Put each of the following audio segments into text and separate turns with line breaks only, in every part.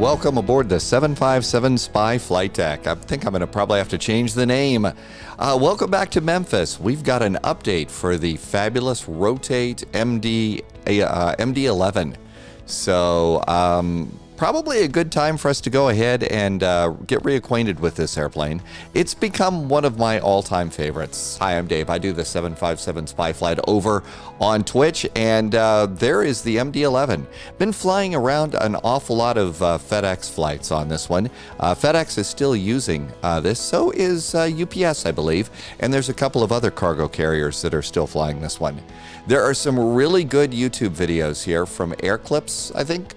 welcome aboard the 757 Spy Flight Deck. I think I'm going to probably have to change the name. Welcome back to Memphis. We've got an update for the fabulous Rotate MD-11. So, probably a good time for us to go ahead and get reacquainted with this airplane. It's become one of my all-time favorites. Hi, I'm Dave. I do the 757 Spy Flight over on Twitch, and there is the MD-11. Been flying around an awful lot of FedEx flights on this one. FedEx is still using this, so is UPS, I believe, and there's a couple of other cargo carriers that are still flying this one. There are some really good YouTube videos here from Airclips, I think,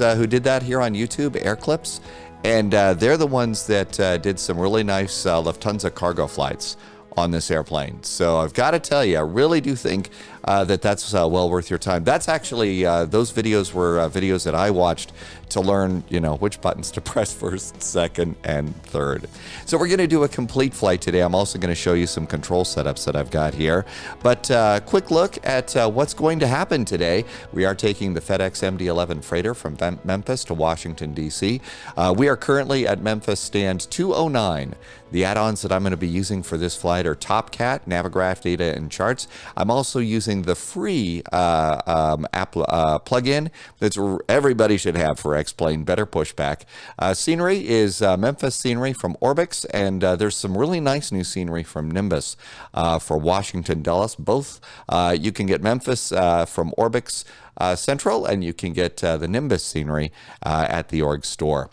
who did that here on YouTube, Airclips. And they're the ones that did some really nice Lufthansa cargo flights on this airplane. So I've got to tell you, I really do think that's well worth your time. That's actually, those videos were videos that I watched to learn, which buttons to press first, second, and third. So we're going to do a complete flight today. I'm also going to show you some control setups that I've got here. But quick look at what's going to happen today. We are taking the FedEx MD-11 freighter from Memphis to Washington, D.C. We are currently at Memphis stand 209. The add-ons that I'm going to be using for this flight are TopCat, Navigraph Data and Charts. I'm also using the free app plugin that everybody should have for X-Plane Better Pushback. Scenery is Memphis scenery from Orbix, and there's some really nice new scenery from Nimbus for Washington, Dulles. Both you can get Memphis from Orbix Central, and you can get the Nimbus scenery at the Org store.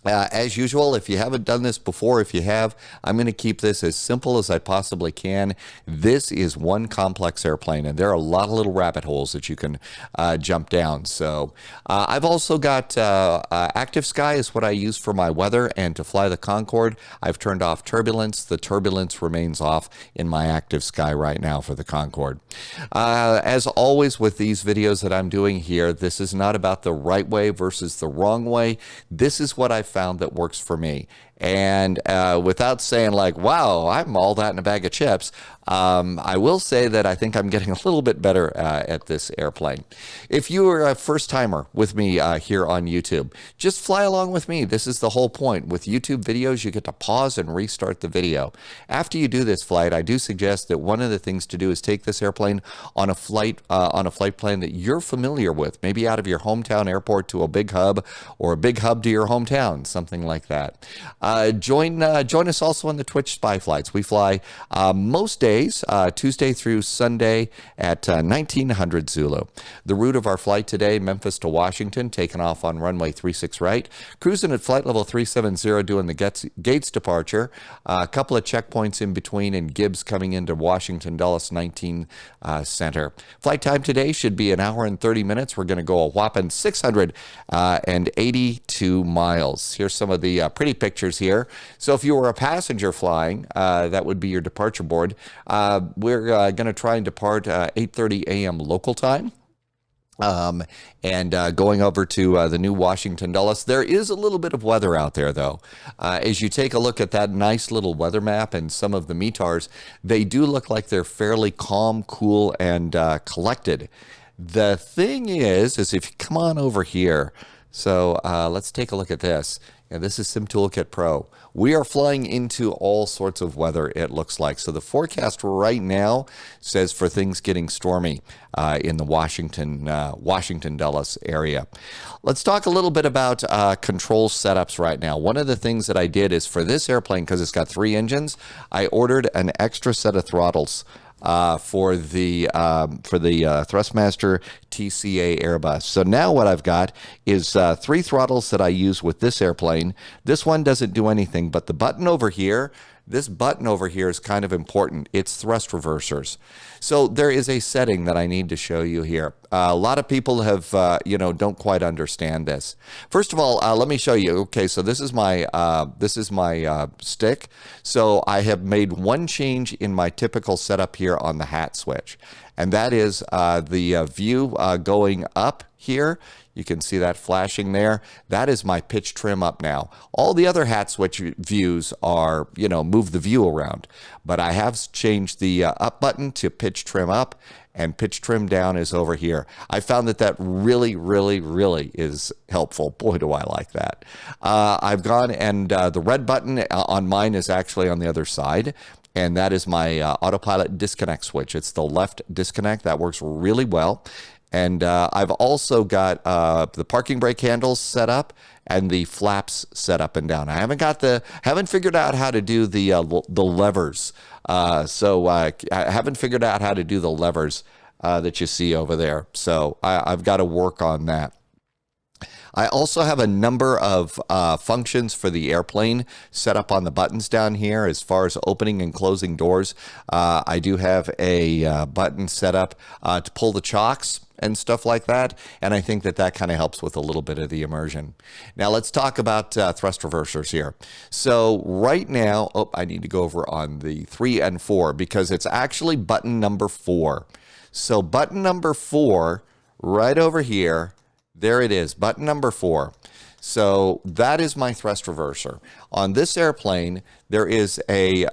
As usual, if you haven't done this before, if you have, I'm going to keep this as simple as I possibly can. This is one complex airplane, and there are a lot of little rabbit holes that you can jump down. So I've also got Active Sky is what I use for my weather, and to fly the Concorde, I've turned off turbulence. The turbulence remains off in my Active Sky right now for the Concorde. As always with these videos that I'm doing here, this is not about the right way versus the wrong way. This is what I found that works for me. And without saying like, wow, I'm all that in a bag of chips, I will say that I think I'm getting a little bit better at this airplane. If you are a first timer with me here on YouTube, just fly along with me. This is the whole point. With YouTube videos, you get to pause and restart the video. After you do this flight, I do suggest that one of the things to do is take this airplane on a flight plan that you're familiar with, maybe out of your hometown airport to a big hub, or a big hub to your hometown, something like that. Join us also on the Twitch Spy Flights. We fly most days, Tuesday through Sunday at 1900 Zulu. The route of our flight today, Memphis to Washington, taking off on runway 36 right, cruising at flight level 370, doing the Gates departure, a couple of checkpoints in between, and Gibbs coming into Washington Dulles 19 Center. Flight time today should be an hour and 30 minutes. We're going to go a whopping 682 miles. Here's some of the pretty pictures here. So if you were a passenger flying, that would be your departure board. We're going to try and depart 8:30 a.m. local time. Going over to the new Washington Dulles. There is a little bit of weather out there, though. As you take a look at that nice little weather map and some of the METARs, they do look like they're fairly calm, cool, and collected. The thing is if you come on over here, so let's take a look at this. And this is SimToolkit Pro. We are flying into all sorts of weather, it looks like. So the forecast right now says for things getting stormy in the Washington Dulles area. Let's talk a little bit about control setups right now. One of the things that I did is for this airplane, because it's got 3 engines, I ordered an extra set of throttles for the Thrustmaster TCA Airbus. So now what I've got is 3 throttles that I use with this airplane. This one doesn't do anything, but the button over here, this button over here is kind of important. It's thrust reversers. So there is a setting that I need to show you here. A lot of people have, don't quite understand this. First of all, let me show you. Okay, so this is my stick. So I have made one change in my typical setup here on the hat switch, and that is the view going up here. You can see that flashing there. That is my pitch trim up now. All the other hat switch views are, move the view around. But I have changed the up button to pitch trim up, and pitch trim down is over here. I found that really, really, really is helpful. Boy, do I like that. I've gone and the red button on mine is actually on the other side. And that is my autopilot disconnect switch. It's the left disconnect. That works really well. And I've also got the parking brake handles set up and the flaps set up and down. I haven't figured out how to do the levers. I haven't figured out how to do the levers that you see over there. So I've got to work on that. I also have a number of functions for the airplane set up on the buttons down here as far as opening and closing doors. I do have a button set up to pull the chocks and stuff like that, and I think that kind of helps with a little bit of the immersion. Now let's talk about thrust reversers here. So right now, I need to go over on the 3 and 4 because it's actually button number 4. So button number 4 right over here, there it is, button number 4. So that is my thrust reverser. On this airplane, there is a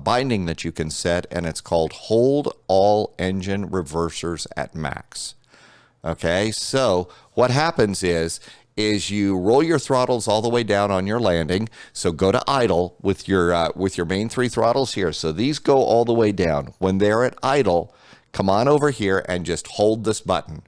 binding that you can set, and it's called Hold All Engine Reversers at Max. Okay, so what happens is you roll your throttles all the way down on your landing. So go to idle with your main 3 throttles here. So these go all the way down. When they're at idle, come on over here and just hold this button.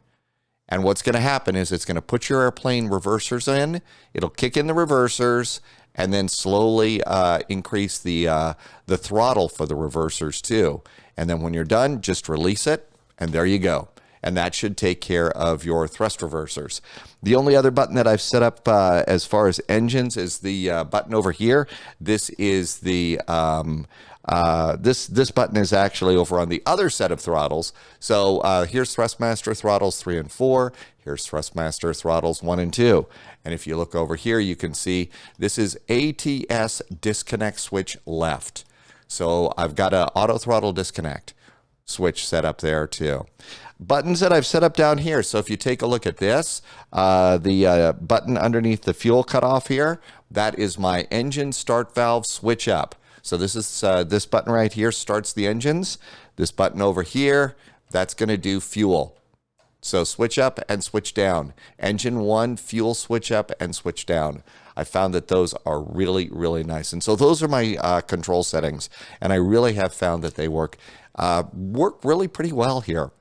And what's going to happen is it's going to put your airplane reversers in. It'll kick in the reversers and then slowly increase the throttle for the reversers too. And then when you're done, just release it, and there you go. And that should take care of your thrust reversers. The only other button that I've set up as far as engines is the button over here. This is the this button is actually over on the other set of throttles. So here's Thrustmaster throttles 3 and 4. Here's Thrustmaster throttles 1 and 2. And if you look over here, you can see this is ATS disconnect switch left. So I've got an auto throttle disconnect switch set up there too. Buttons that I've set up down here. So if you take a look at this, the button underneath the fuel cutoff here, that is my engine start valve switch up. So this is this button right here starts the engines. This button over here, that's going to do fuel. So switch up and switch down. Engine 1, fuel switch up and switch down. I found that those are really, really nice. And so those are my control settings. And I really have found that they work really pretty well here.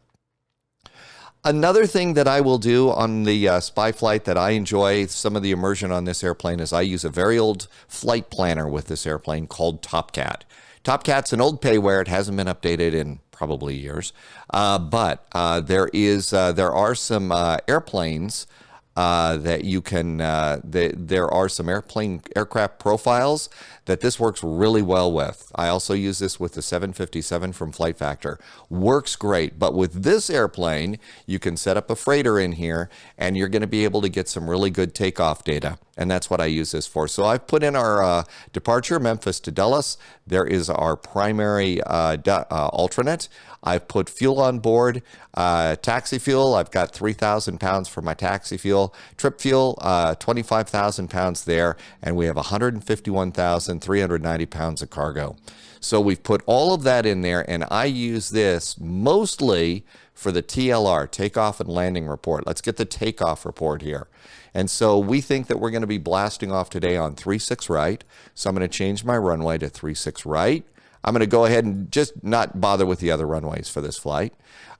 Another thing that I will do on the spy flight that I enjoy some of the immersion on this airplane is I use a very old flight planner with this airplane called TopCat. TopCat's an old payware. It hasn't been updated in probably years, but there are some airplanes that you can, there are some aircraft profiles that this works really well with. I also use this with the 757 from Flight Factor. Works great, but with this airplane, you can set up a freighter in here and you're going to be able to get some really good takeoff data. And that's what I use this for. So I've put in our departure, Memphis to Dulles. There is our primary alternate. I've put fuel on board, taxi fuel. I've got 3,000 pounds for my taxi fuel. Trip fuel, 25,000 pounds there. And we have 151,390 pounds of cargo. So we've put all of that in there, and I use this mostly for the TLR, takeoff and landing report. Let's get the takeoff report here. And so we think that we're going to be blasting off today on 36 right. So I'm going to change my runway to 36 right. I'm going to go ahead and just not bother with the other runways for this flight.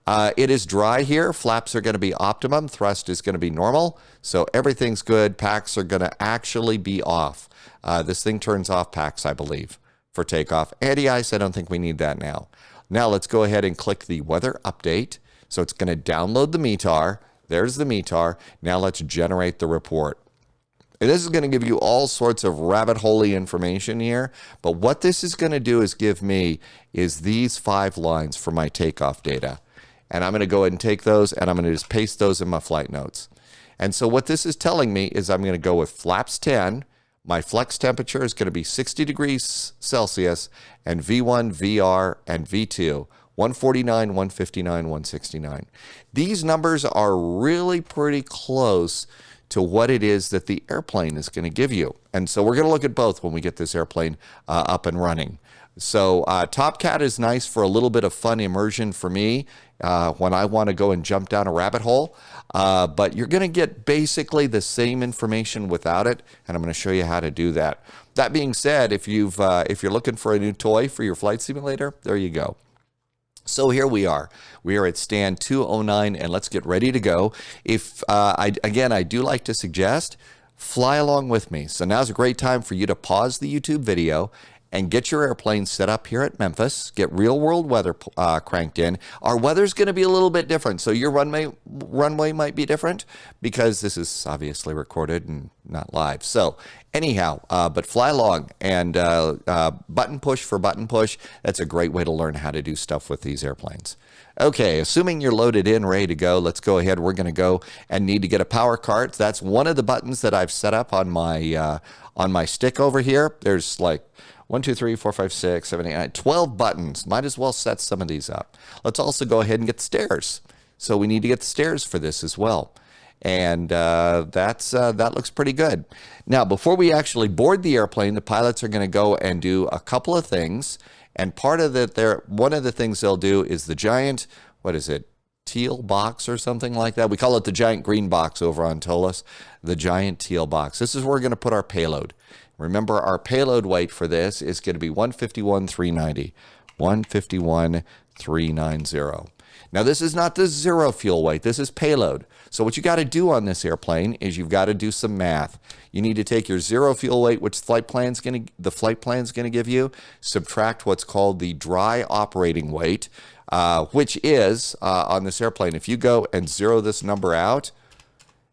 It is dry here. Flaps are going to be optimum. Thrust is going to be normal. So everything's good. Packs are going to actually be off. This thing turns off packs, I believe, for takeoff. Anti-ice, I don't think we need that now. Now let's go ahead and click the weather update. So it's going to download the METAR. There's the METAR. Now let's generate the report. And this is going to give you all sorts of rabbit hole-y information here. But what this is going to do is give me these 5 lines for my takeoff data. And I'm going to go ahead and take those, and I'm going to just paste those in my flight notes. And so what this is telling me is I'm going to go with flaps 10. My flex temperature is going to be 60 degrees Celsius, and V1, VR, and V2. 149, 159, 169. These numbers are really pretty close to what it is that the airplane is going to give you. And so we're going to look at both when we get this airplane up and running. So Top Cat is nice for a little bit of fun immersion for me when I want to go and jump down a rabbit hole. But you're going to get basically the same information without it, and I'm going to show you how to do that. That being said, if you're looking for a new toy for your flight simulator, there you go. So here we are. We are at stand 209, and let's get ready to go. If I do like to suggest, fly along with me. So now's a great time for you to pause the YouTube video and get your airplane set up here at Memphis. Get real world weather cranked in. Our weather's going to be a little bit different, so your runway might be different because this is obviously recorded and not live. So anyhow, but fly along and button push for button push. That's a great way to learn how to do stuff with these airplanes. Okay, assuming you're loaded in, ready to go, let's go ahead. We're going to go and need to get a power cart. That's one of the buttons that I've set up on my stick over here. There's like 1, 2, 3, 4, 5, 6, 7, 8, 9, 12 buttons. Might as well set some of these up. Let's also go ahead and get the stairs. So we need to get the stairs for this as well. And that looks pretty good. Now, before we actually board the airplane, the pilots are going to go and do a couple of things. And part of that, one of the things they'll do is the giant, what is it, teal box or something like that. We call it the giant green box over on Tolas, the giant teal box. This is where we're going to put our payload. Remember, our payload weight for this is going to be 151,390. 151,390. Now, this is not the zero fuel weight. This is payload. So what you got to do on this airplane is you've got to do some math. You need to take your zero fuel weight, which the flight plan's going to give you, subtract what's called the dry operating weight, which is on this airplane. If you go and zero this number out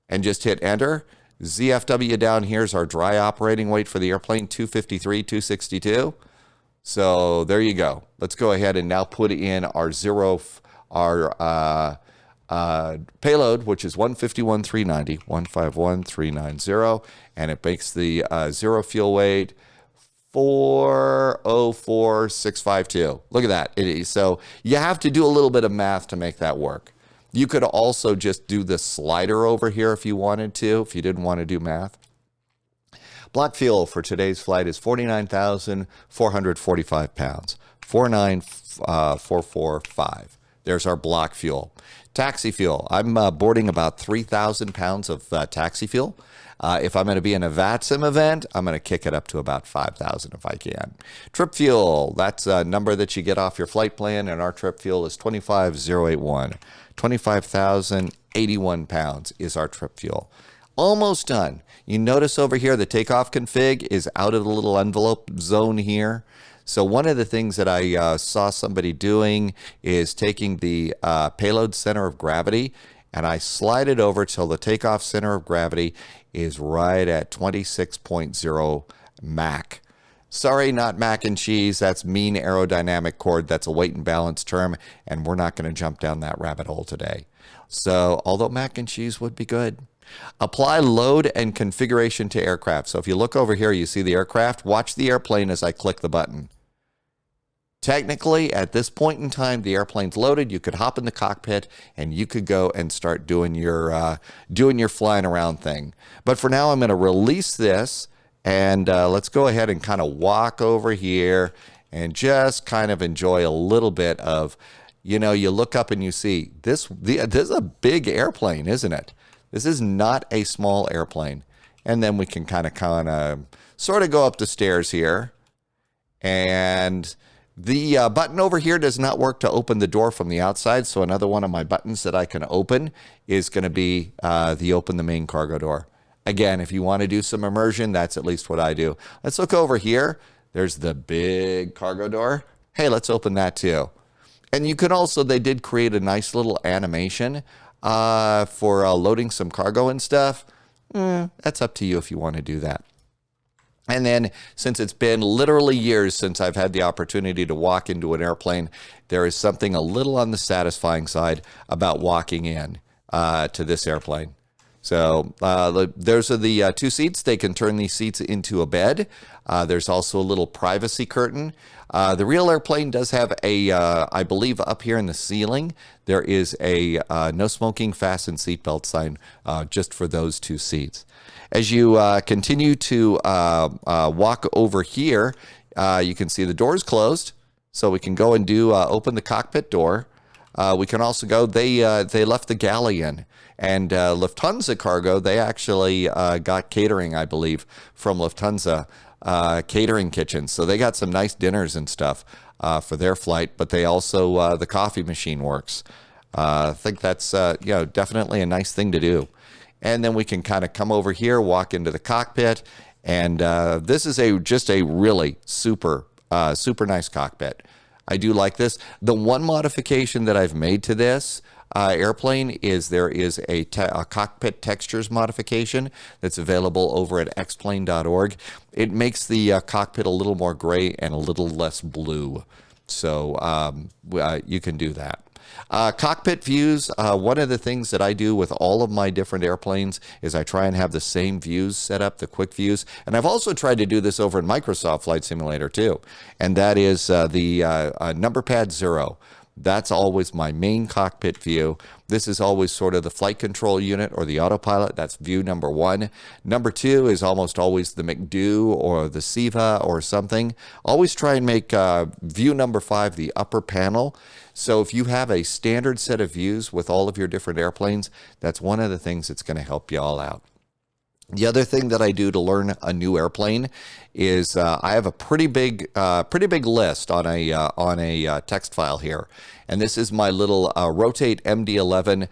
and just hit enter, ZFW down here is our dry operating weight for the airplane, 253, 262. So there you go. Let's go ahead and now put in our payload, which is 151,390, 151,390, and it makes the zero fuel weight 404,652. Look at that. So you have to do a little bit of math to make that work. You could also just do the slider over here if you wanted to, if you didn't want to do math. Block fuel for today's flight is 49,445 pounds, 49,445. There's our block fuel. Taxi fuel. I'm boarding about 3,000 pounds of taxi fuel. If I'm going to be in a VATSIM event, I'm going to kick it up to about 5,000 if I can. Trip fuel. That's a number that you get off your flight plan, and our trip fuel is 25,081. 25,081 pounds is our trip fuel. Almost done. You notice over here the takeoff config is out of the little envelope zone here. So one of the things that I saw somebody doing is taking the payload center of gravity, and I slide it over till the takeoff center of gravity is right at 26.0 Mach. Sorry, not mac and cheese. That's mean aerodynamic chord. That's a weight and balance term, and we're not going to jump down that rabbit hole today. So although mac and cheese would be good. Apply load and configuration to aircraft. So if you look over here, you see the aircraft. Watch the airplane as I click the button. Technically, at this point in time, the airplane's loaded. You could hop in the cockpit and you could go and start doing your flying around thing. But for now, I'm going to release this, and let's go ahead and kind of walk over here and just kind of enjoy a little bit of, you look up and you see this is a big airplane, isn't it? This is not a small airplane. And then we can kind of sort of go up the stairs here. And the button over here does not work to open the door from the outside. So another one of my buttons that I can open is going to be the open the main cargo door. Again, if you want to do some immersion, that's at least what I do. Let's look over here. There's the big cargo door. Hey, let's open that too. And you can also, they did create a nice little animation for loading some cargo and stuff. That's up to you if you want to do that. And then, since it's been literally years since I've had the opportunity to walk into an airplane, there is something a little on the satisfying side about walking in to this airplane. So those are the two seats. They can turn these seats into a bed. There's also a little privacy curtain. The real airplane does have a, I believe up here in the ceiling, there is a no smoking fasten seatbelt sign just for those two seats. As you continue to walk over here, You can see the door's closed, so we can go and do open the cockpit door. We can also go, they left the galley in. And Lufthansa Cargo, they actually got catering, I believe, from Lufthansa catering kitchens. So they got some nice dinners and stuff for their flight, but they also, the coffee machine works. I think that's, definitely a nice thing to do. And then we can kind of come over here, walk into the cockpit, and this is just a really super nice cockpit. I do like this. The one modification that I've made to this airplane is there is a cockpit textures modification that's available over at xplane.org. It makes the cockpit a little more gray and a little less blue. So you can do that. Cockpit views, one of the things that I do with all of my different airplanes is I try and have the same views set up, the quick views. And I've also tried to do this over in Microsoft Flight Simulator too. And that is the number pad 0. That's always my main cockpit view. This is always sort of the flight control unit or the autopilot. That's view number 1. Number 2 is almost always the McDo or the SIVA or something. Always try and make view number 5 the upper panel. So if you have a standard set of views with all of your different airplanes, that's one of the things that's going to help you all out. The other thing that I do to learn a new airplane is I have a pretty big list on a text file here, and this is my little rotate MD-11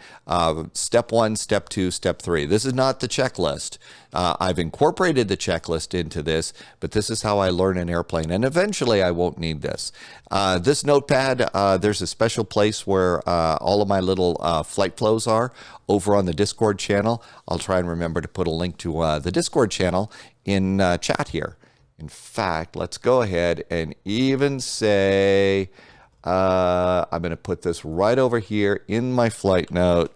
step 1, step 2, step 3. This is not the checklist. I've incorporated the checklist into this, but this is how I learn an airplane, and eventually I won't need this. This notepad, there's a special place where all of my little flight flows are over on the Discord channel. I'll try and remember to put a link to the Discord channel in chat here. In fact, let's go ahead and even say, I'm going to put this right over here in my flight note.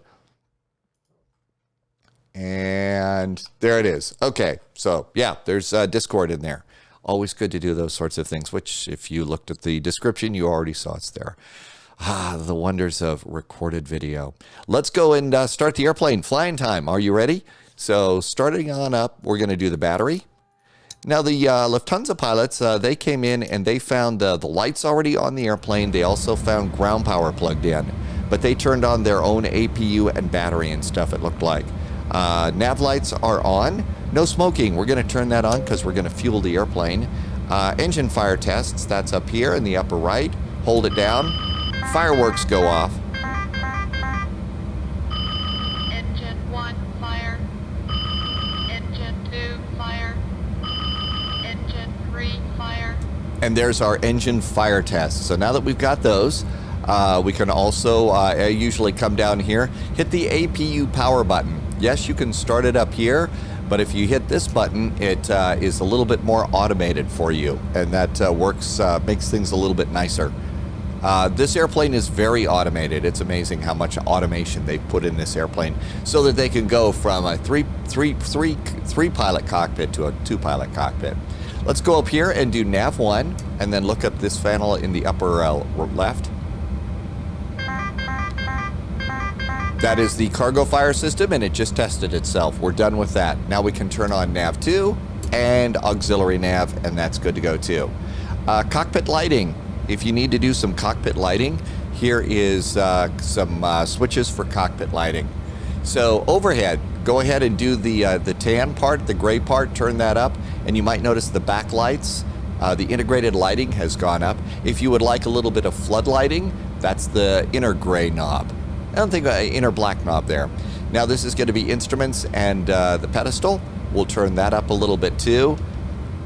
And there it is. Okay, so yeah, there's Discord in there. Always good to do those sorts of things, which if you looked at the description, you already saw it's there. The wonders of recorded video. Let's go and start the airplane. Flying time. Are you ready? So starting on up, we're going to do the battery. Now, the Lufthansa pilots, they came in and they found the lights already on the airplane. They also found ground power plugged in, but they turned on their own APU and battery and stuff, it looked like. Nav lights are on. No smoking. We're going to turn that on because we're going to fuel the airplane. Engine fire tests, that's up here in the upper right. Hold it down. Fireworks go off.
Engine 1, fire. Engine 2, fire. Engine 3, fire.
And there's our engine fire test. So now that we've got those, we can also usually come down here, hit the APU power button. Yes, you can start it up here, but if you hit this button, it is a little bit more automated for you, and that makes things a little bit nicer. This airplane is very automated. It's amazing how much automation they've put in this airplane so that they can go from a three pilot cockpit to a 2-pilot cockpit. Let's go up here and do nav 1 and then look up this panel in the upper left. That is the cargo fire system, and it just tested itself. We're done with that. Now we can turn on nav 2 and auxiliary nav, and that's good to go too. Cockpit lighting. If you need to do some cockpit lighting, here is some switches for cockpit lighting. So overhead, go ahead and do the tan part, the gray part, turn that up, and you might notice the back lights. The integrated lighting has gone up. If you would like a little bit of flood lighting, that's the inner gray knob. I don't think inner black knob there. Now this is going to be instruments and the pedestal. We'll turn that up a little bit too.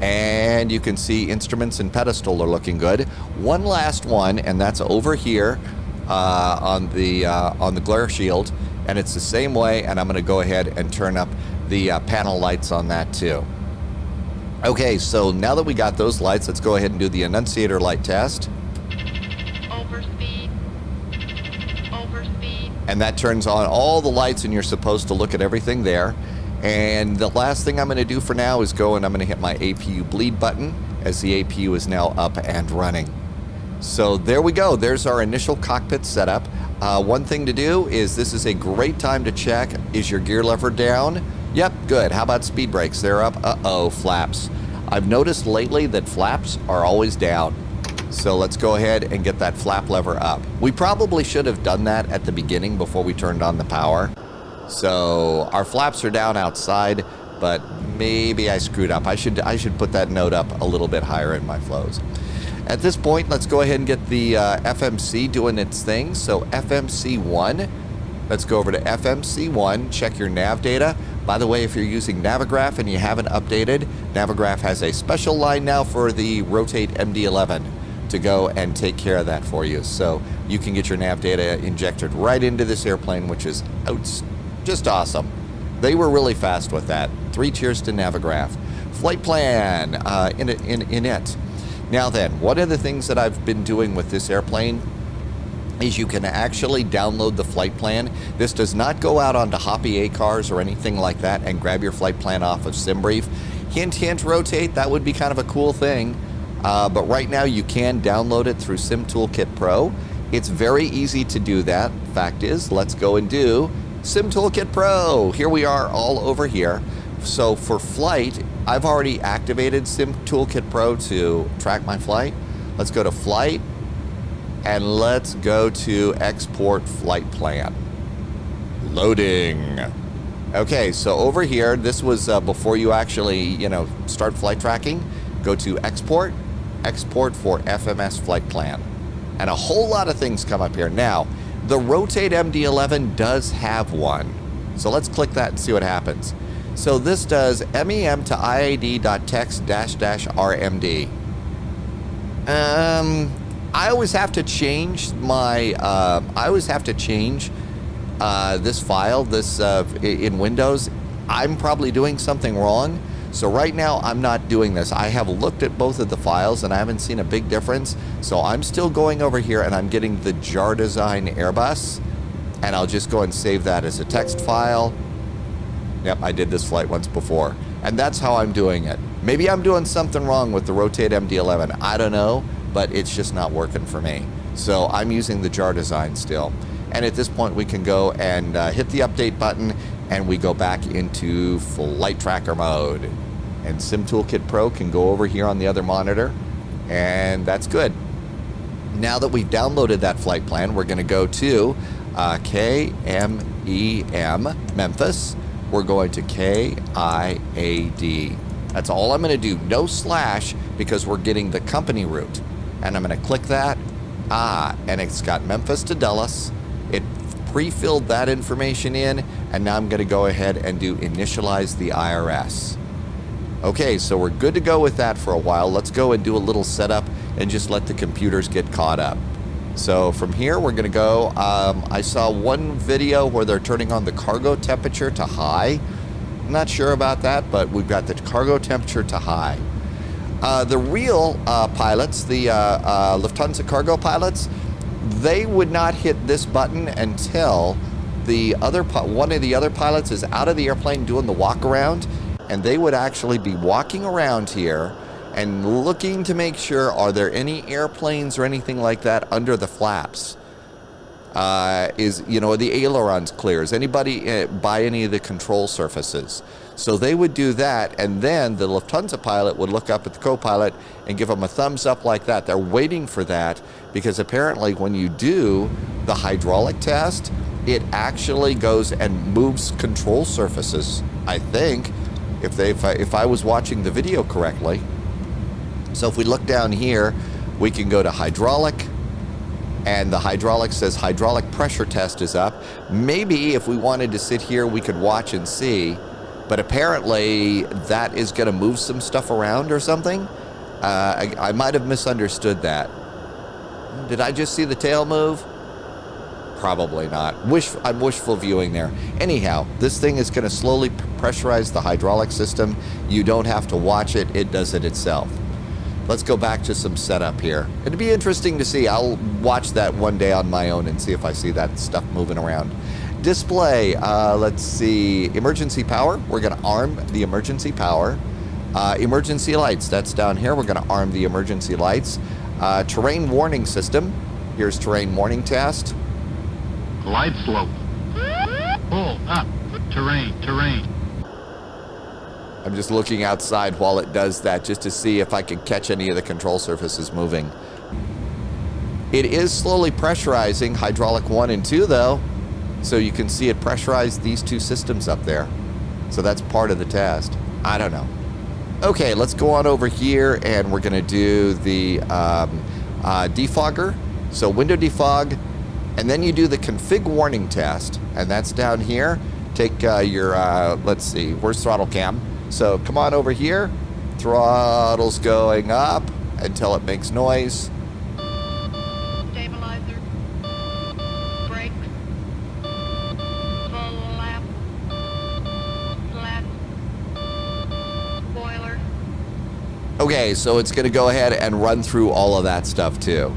And you can see instruments and pedestal are looking good. One last one, and that's over here on the glare shield, and it's the same way. And I'm going to go ahead and turn up the panel lights on that too. Okay, so now that we got those lights, let's go ahead and do the annunciator light test.
Overspeed. Overspeed.
And that turns on all the lights, and you're supposed to look at everything there. And the last thing I'm going to do for now is go and I'm going to hit my APU bleed button as the APU is now up and running. So there we go. There's our initial cockpit setup. One thing to do is this is a great time to check. Is your gear lever down? Yep, good. How about speed brakes? They're up. Uh-oh, flaps. I've noticed lately that flaps are always down. So let's go ahead and get that flap lever up. We probably should have done that at the beginning before we turned on the power. So our flaps are down outside, but maybe I screwed up. I should put that note up a little bit higher in my flows. At this point, let's go ahead and get the FMC doing its thing. So FMC1, let's go over to FMC1, check your nav data. By the way, if you're using Navigraph and you haven't updated, Navigraph has a special line now for the Rotate MD-11 to go and take care of that for you. So you can get your nav data injected right into this airplane, which is just awesome. They were really fast with that. 3 cheers to Navigraph. Flight plan in it. Now then, one of the things that I've been doing with this airplane is you can actually download the flight plan. This does not go out onto Hoppy ACARS or anything like that and grab your flight plan off of SimBrief. Hint, hint, rotate, that would be kind of a cool thing. But right now you can download it through SimToolkit Pro. It's very easy to do that. Fact is, let's go and do SimToolkit Pro. Here we are all over here. So for flight, I've already activated SimToolkit Pro to track my flight. Let's go to flight and let's go to export flight plan. Loading. Okay, so over here, this was before you actually, start flight tracking. Go to export for FMS flight plan. And a whole lot of things come up here. Now, the Rotate MD-11 does have one. So let's click that and see what happens. So this does MEM to IAD.text --RMD. I always have to change my, this file, in Windows. I'm probably doing something wrong. So right now I'm not doing this. I have looked at both of the files and I haven't seen a big difference. So I'm still going over here and I'm getting the JAR Design Airbus. And I'll just go and save that as a text file. Yep, I did this flight once before. And that's how I'm doing it. Maybe I'm doing something wrong with the Rotate MD-11. I don't know, but it's just not working for me. So I'm using the JAR Design still. And at this point we can go and hit the update button and we go back into flight tracker mode. And SimToolkit Pro can go over here on the other monitor, and that's good. Now that we've downloaded that flight plan, we're gonna go to KMEM, Memphis. We're going to KIAD. That's all I'm gonna do, no slash, because we're getting the company route. And I'm gonna click that, and it's got Memphis to Dulles. It pre-filled that information in, and now I'm going to go ahead and do initialize the IRS. Okay, so we're good to go with that for a while. Let's go and do a little setup and just let the computers get caught up. So from here, we're going to go. I saw one video where they're turning on the cargo temperature to high. I'm not sure about that, but we've got the cargo temperature to high. The real pilots, the Lufthansa cargo pilots, they would not hit this button until one of the other pilots is out of the airplane doing the walk around, and they would actually be walking around here and looking to make sure, are there any airplanes or anything like that under the flaps? The ailerons clear? Is anybody by any of the control surfaces? So they would do that, and then the Lufthansa pilot would look up at the co-pilot and give them a thumbs up like that. They're waiting for that because apparently when you do the hydraulic test, it actually goes and moves control surfaces, I think, if I was watching the video correctly. So if we look down here, we can go to hydraulic, and the hydraulic says hydraulic pressure test is up. Maybe if we wanted to sit here, we could watch and see. But apparently that is going to move some stuff around or something. I might have misunderstood that. Did I just see the tail move? Probably not. I'm wishful viewing there. Anyhow, this thing is going to slowly pressurize the hydraulic system. You don't have to watch it. It does it itself. Let's go back to some setup here. It'd be interesting to see. I'll watch that one day on my own and see if I see that stuff moving around. Display, let's see, emergency power. We're going to arm the emergency power. Emergency lights, that's down here. We're going to arm the emergency lights. Terrain warning system. Here's terrain warning test.
Glide slope. Pull up. Terrain.
I'm just looking outside while it does that just to see if I can catch any of the control surfaces moving. It is slowly pressurizing hydraulic 1 and 2 though, so you can see it pressurize these two systems up there. So that's part of the test. I don't know. Okay, let's go on over here and we're gonna do the defogger. So window defog, and then you do the config warning test, and that's down here. Take your, let's see, where's throttle cam? So come on over here, throttle's going up until it makes noise.
Stabilizer. Brakes. Full lap. Flat. Spoiler.
Okay, so it's gonna go ahead and run through all of that stuff too.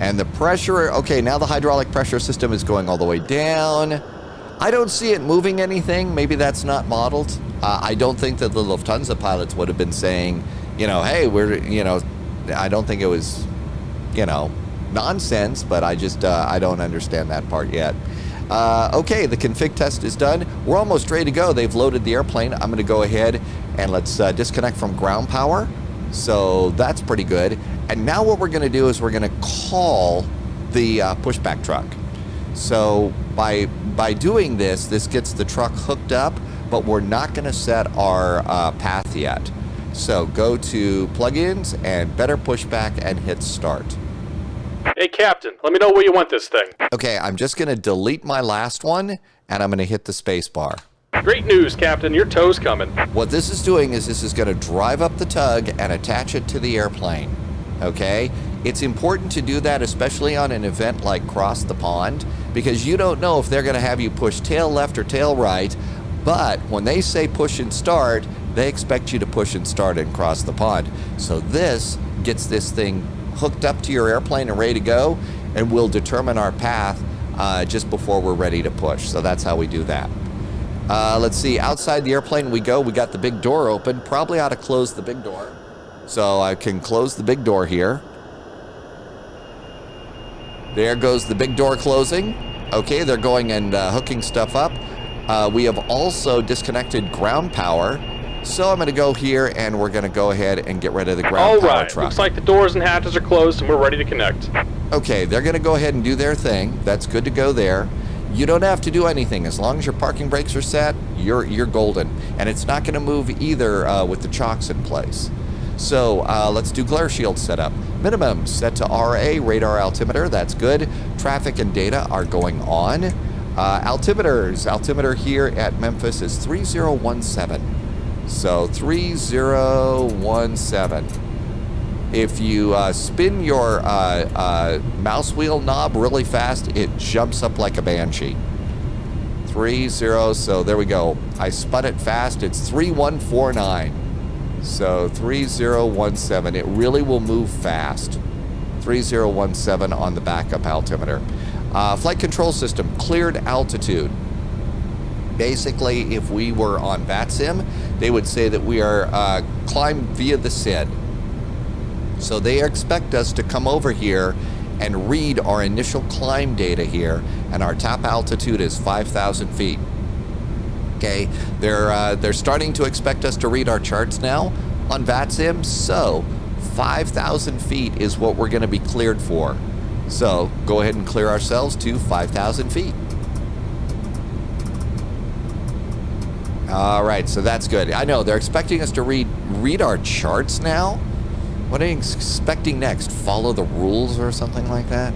And the pressure, okay, now the hydraulic pressure system is going all the way down. I don't see it moving anything. Maybe that's not modeled. I don't think that the Lufthansa pilots would have been saying, you know, hey, we're, you know, I don't think it was, you know, nonsense, but I just, I don't understand that part yet. Okay, the config test is done. We're almost ready to go. They've loaded the airplane. I'm gonna go ahead and let's disconnect from ground power. So that's pretty good. And now what we're gonna do is we're gonna call the pushback truck. So by doing this, this gets the truck hooked up, but we're not gonna set our path yet. So go to plugins and better pushback and hit start.
Hey, Captain, let me know where you want this thing.
Okay, I'm just gonna delete my last one and I'm gonna hit the space bar.
Great news, Captain, your tow's coming.
What this is doing is this is gonna drive up the tug and attach it to the airplane, okay? It's important to do that, especially on an event like Cross the Pond, because you don't know if they're gonna have you push tail left or tail right, but when they say push and start, they expect you to push and start and cross the pond. So this gets this thing hooked up to your airplane and ready to go, and we'll determine our path just before we're ready to push. So that's how we do that. Let's see, outside the airplane we go. We got the big door open. Probably ought to close the big door. So I can close the big door here. There goes the big door closing. Okay, they're going and hooking stuff up. We have also disconnected ground power. So I'm gonna go here and we're gonna go ahead and get rid of the ground power truck.
Looks like the doors and hatches are closed and we're ready to connect.
Okay, they're gonna go ahead and do their thing. That's good to go there. You don't have to do anything. As long as your parking brakes are set, you're golden. And it's not gonna move either with the chocks in place. So let's do glare shield setup. Minimum set to RA, radar altimeter, that's good. Traffic and data are going on. Altimeter here at Memphis is 3017. So 3017. If you spin your mouse wheel knob really fast, it jumps up like a banshee. 30, so there we go. I spun it fast, it's 3149. So 3017, it really will move fast. 3017 on the backup altimeter. Flight control system, cleared altitude. Basically, if we were on VATSIM, they would say that we are climbed via the SID. So they expect us to come over here and read our initial climb data here, and our top altitude is 5,000 feet. Okay, they're starting to expect us to read our charts now on VATSIM, so 5,000 feet is what we're gonna be cleared for. So go ahead and clear ourselves to 5,000 feet. All right, so that's good. I know, they're expecting us to read our charts now. What are you expecting next? Follow the rules or something like that?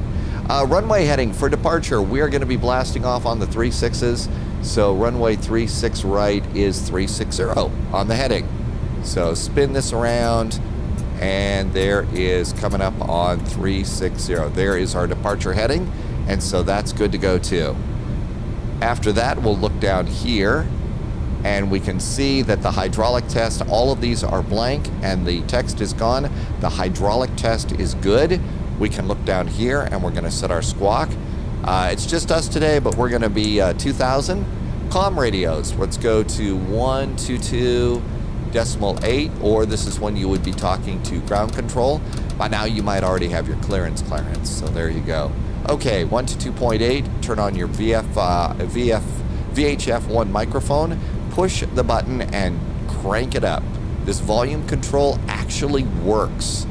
Runway heading for departure. We are gonna be blasting off on the 36s. So runway 36 right is 360 on the heading. So spin this around, and there is coming up on 360. There is our departure heading, and so that's good to go too. After that, we'll look down here, and we can see that the hydraulic test, all of these are blank, and the text is gone. The hydraulic test is good. We can look down here, and we're gonna set our squawk. It's just us today, but we're gonna be 2000. Comm radios, let's go to 122.8, or this is when you would be talking to ground control. By now you might already have your clearance, so there you go. Okay, 122.8, turn on your VHF1 microphone, push the button and crank it up. This volume control actually works.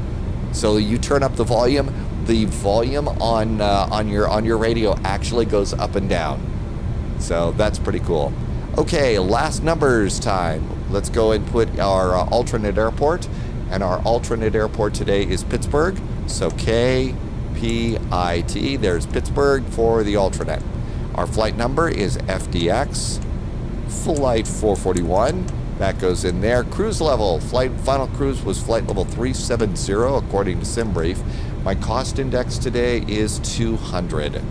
So you turn up the volume on your radio actually goes up and down. So that's pretty cool. Okay, last numbers time. Let's go and put our alternate airport, and our alternate airport today is Pittsburgh. So KPIT, there's Pittsburgh for the alternate. Our flight number is FDX, flight 441. That goes in there. Cruise level, final cruise was flight level 370 according to SimBrief. My cost index today is 200.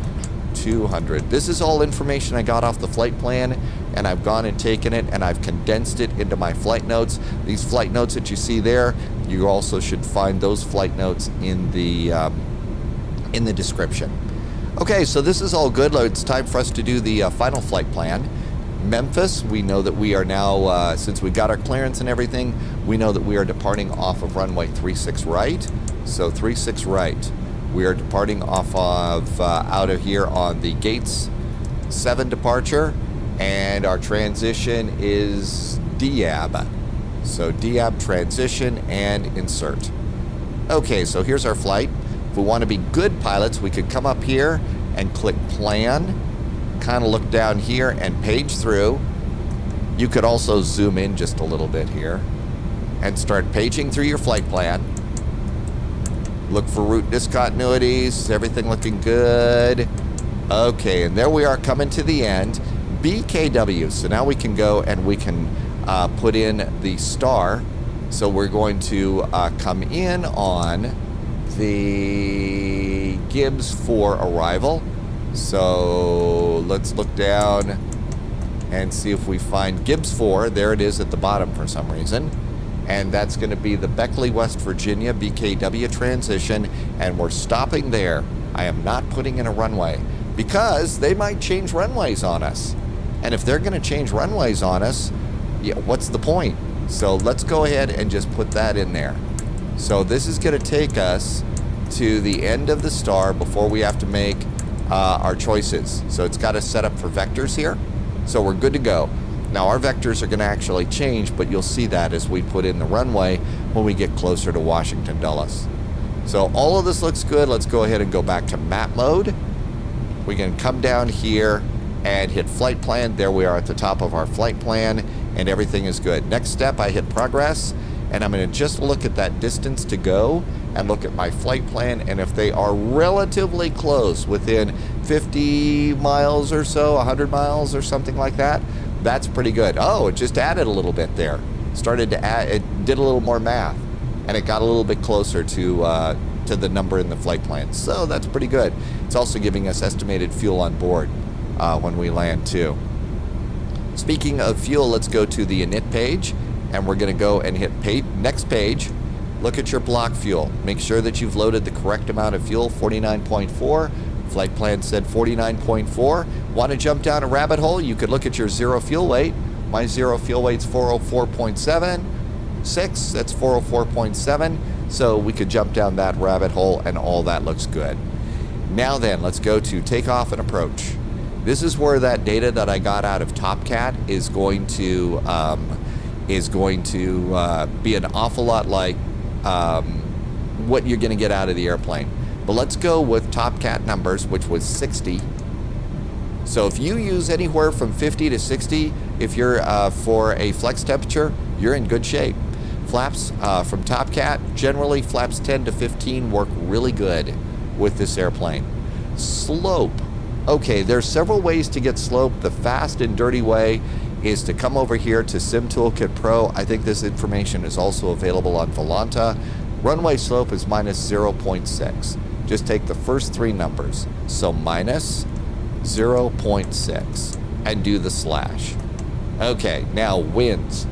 200. This is all information I got off the flight plan, and I've gone and taken it and I've condensed it into my flight notes. These flight notes that you see there, you also should find those flight notes in the description. Okay, so this is all good. It's time for us to do the final flight plan. Memphis, we know that we are now, since we got our clearance and everything, we know that we are departing off of runway 36 right. So 36 right. We are departing off of out of here on the Gates 7 departure, and our transition is DIYAB. So DIYAB transition and insert. Okay, so here's our flight. If we want to be good pilots, we could come up here and click plan, kind of look down here and page through. You could also zoom in just a little bit here and start paging through your flight plan. Look for route discontinuities, everything looking good. Okay, and there we are coming to the end. BKW, so now we can go and we can put in the star. So we're going to come in on the Gibbs for arrival. So let's look down and see if we find Gibbs 4. There it is at the bottom for some reason. And that's going to be the Beckley, West Virginia BKW transition, and we're stopping there. I am not putting in a runway because they might change runways on us. And if they're going to change runways on us, yeah, what's the point? So let's go ahead and just put that in there. So this is going to take us to the end of the star before we have to make our choices. So it's got us set up for vectors here. So we're good to go. Now our vectors are going to actually change, but you'll see that as we put in the runway when we get closer to Washington Dulles. So all of this looks good. Let's go ahead and go back to map mode. We can come down here and hit flight plan. There we are at the top of our flight plan, and everything is good. Next step, I hit progress, and I'm going to just look at that distance to go and look at my flight plan, and if they are relatively close, within 50 miles or so, 100 miles or something like that, that's pretty good. Oh, it just added a little bit there. Started to add, it did a little more math, and it got a little bit closer to the number in the flight plan. So that's pretty good. It's also giving us estimated fuel on board when we land too. Speaking of fuel, let's go to the init page, and we're going to go and hit next page. Look at your block fuel. Make sure that you've loaded the correct amount of fuel, 49.4. Flight plan said 49.4. Want to jump down a rabbit hole? You could look at your zero fuel weight. My zero fuel weight's 404.76. That's 404.7. So we could jump down that rabbit hole, and all that looks good. Now then, let's go to takeoff and approach. This is where that data that I got out of TopCat is going to be an awful lot like what you're going to get out of the airplane. But let's go with TopCat numbers, which was 60. So if you use anywhere from 50 to 60, if you're for a flex temperature, you're in good shape. Flaps from TopCat, generally flaps 10 to 15 work really good with this airplane. Slope. Okay, there's several ways to get slope. The fast and dirty way is to come over here to Sim Toolkit Pro. I think this information is also available on Volanta. Runway slope is minus 0.6. Just take the first three numbers. So minus 0.6 and do the slash. Okay, now winds.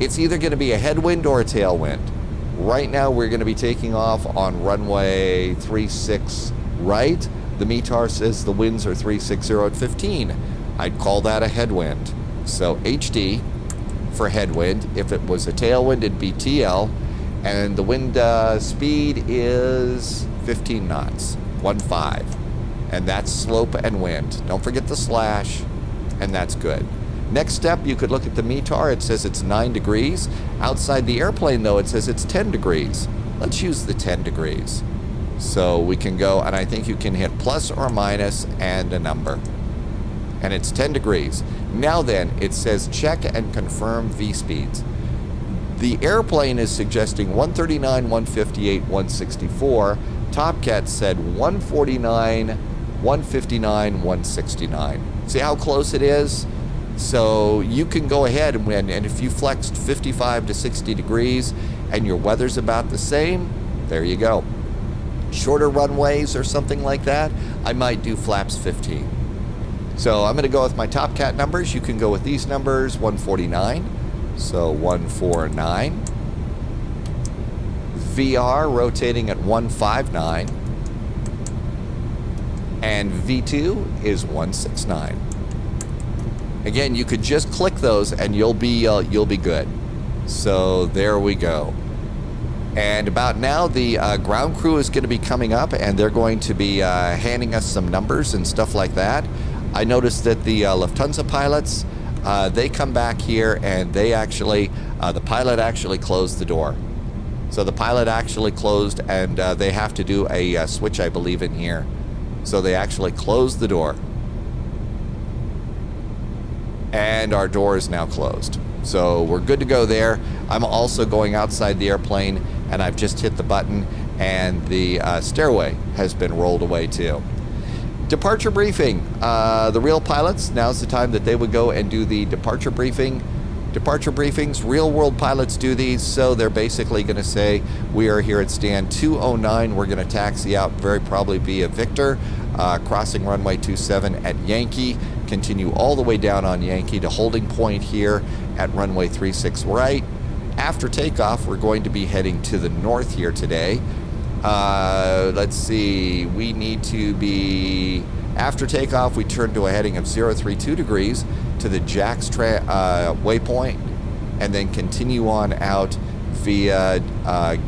It's either going to be a headwind or a tailwind. Right now we're going to be taking off on runway 36 right. The METAR says the winds are 360 at 15. I'd call that a headwind. So HD for headwind. If it was a tailwind, it'd be TL. And the wind speed is 15 knots, 1.5. And that's slope and wind. Don't forget the slash, and that's good. Next step, you could look at the METAR. It says it's 9 degrees. Outside the airplane, though, it says it's 10 degrees. Let's use the 10 degrees. So we can go, and I think you can hit plus or minus and a number. And it's 10 degrees. Now then, it says check and confirm V-speeds. The airplane is suggesting 139, 158, 164. Top Cat said 149, 159, 169. See how close it is? So you can go ahead and win, and if you flexed 55 to 60 degrees and your weather's about the same, there you go. Shorter runways or something like that, I might do flaps 15. So I'm going to go with my Top Cat numbers. You can go with these numbers, 149, so 149. VR rotating at 159, and V2 is 169. Again, you could just click those and you'll be good. So there we go. And about now, the ground crew is going to be coming up, and they're going to be handing us some numbers and stuff like that. I noticed that the Lufthansa pilots, they come back here, and they actually, the pilot actually closed the door. So the pilot actually closed, and they have to do a switch, I believe, in here. So they actually closed the door. And our door is now closed. So we're good to go there. I'm also going outside the airplane, and I've just hit the button, and the stairway has been rolled away too. Departure briefing. The real pilots, now's the time that they would go and do the departure briefing. Departure briefings, real world pilots do these, so they're basically going to say, we are here at stand 209, we're going to taxi out, very probably via Victor, crossing runway 27 at Yankee, continue all the way down on Yankee to holding point here at runway 36 right. After takeoff, we're going to be heading to the north here today. Let's see, we need to be, after takeoff, we turn to a heading of 032 degrees to the Jax waypoint, and then continue on out via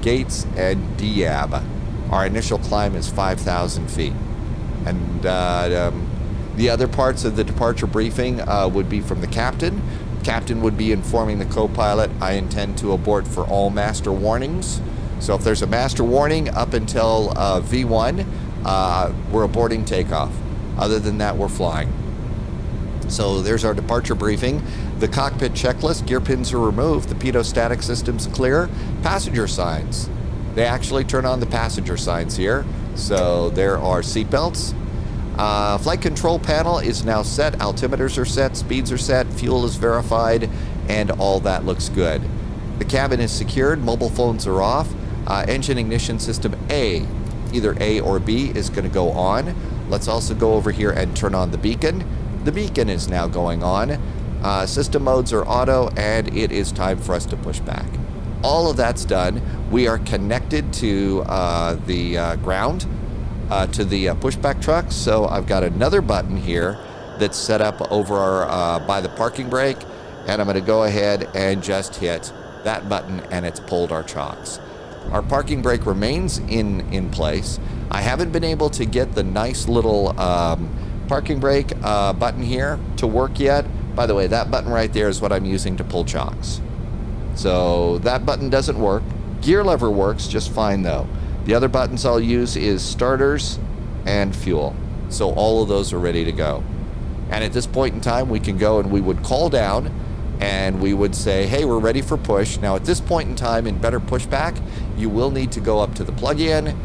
Gates and DIYAB. Our initial climb is 5,000 feet. And the other parts of the departure briefing would be from the captain. Captain would be informing the co-pilot, I intend to abort for all master warnings. So if there's a master warning up until V1, we're aborting takeoff. Other than that, we're flying. So there's our departure briefing. The cockpit checklist, gear pins are removed, the pitot-static system's clear. Passenger signs. They actually turn on the passenger signs here. So there are seatbelts. Flight control panel is now set, altimeters are set, speeds are set, fuel is verified, and all that looks good. The cabin is secured, mobile phones are off. Engine ignition system A, either A or B, is going to go on. Let's also go over here and turn on the beacon. The beacon is now going on. System modes are auto, and it is time for us to push back. All of that's done. We are connected to the ground, to the pushback truck. So I've got another button here that's set up over by the parking brake, and I'm going to go ahead and just hit that button, and it's pulled our chocks. Our parking brake remains in place. I haven't been able to get the nice little parking brake button here to work yet. By the way, that button right there is what I'm using to pull chocks. So that button doesn't work. Gear lever works just fine though. The other buttons I'll use is starters and fuel. So all of those are ready to go. And at this point in time, we can go and we would call down and we would say, hey, we're ready for push. Now at this point in time in better pushback, you will need to go up to the plug-in,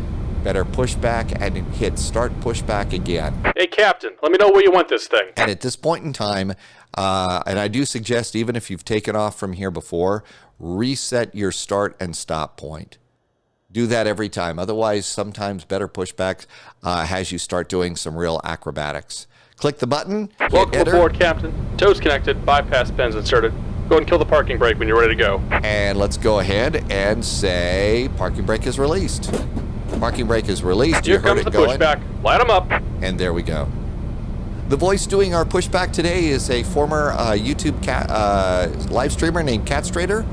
better pushback, and hit start pushback again.
Hey, Captain, let me know where you want this thing.
And at this point in time, and I do suggest, even if you've taken off from here before, reset your start and stop point. Do that every time. Otherwise, sometimes better pushback has you start doing some real acrobatics. Click the button.
Welcome aboard, Captain. Toes connected, bypass pins inserted. Go ahead and kill the parking brake when you're ready to go.
And let's go ahead and say parking brake is released. Parking brake is released.
Here comes the pushback. Light them up.
And there we go. The voice doing our pushback today is a former YouTube live streamer named Catstrader.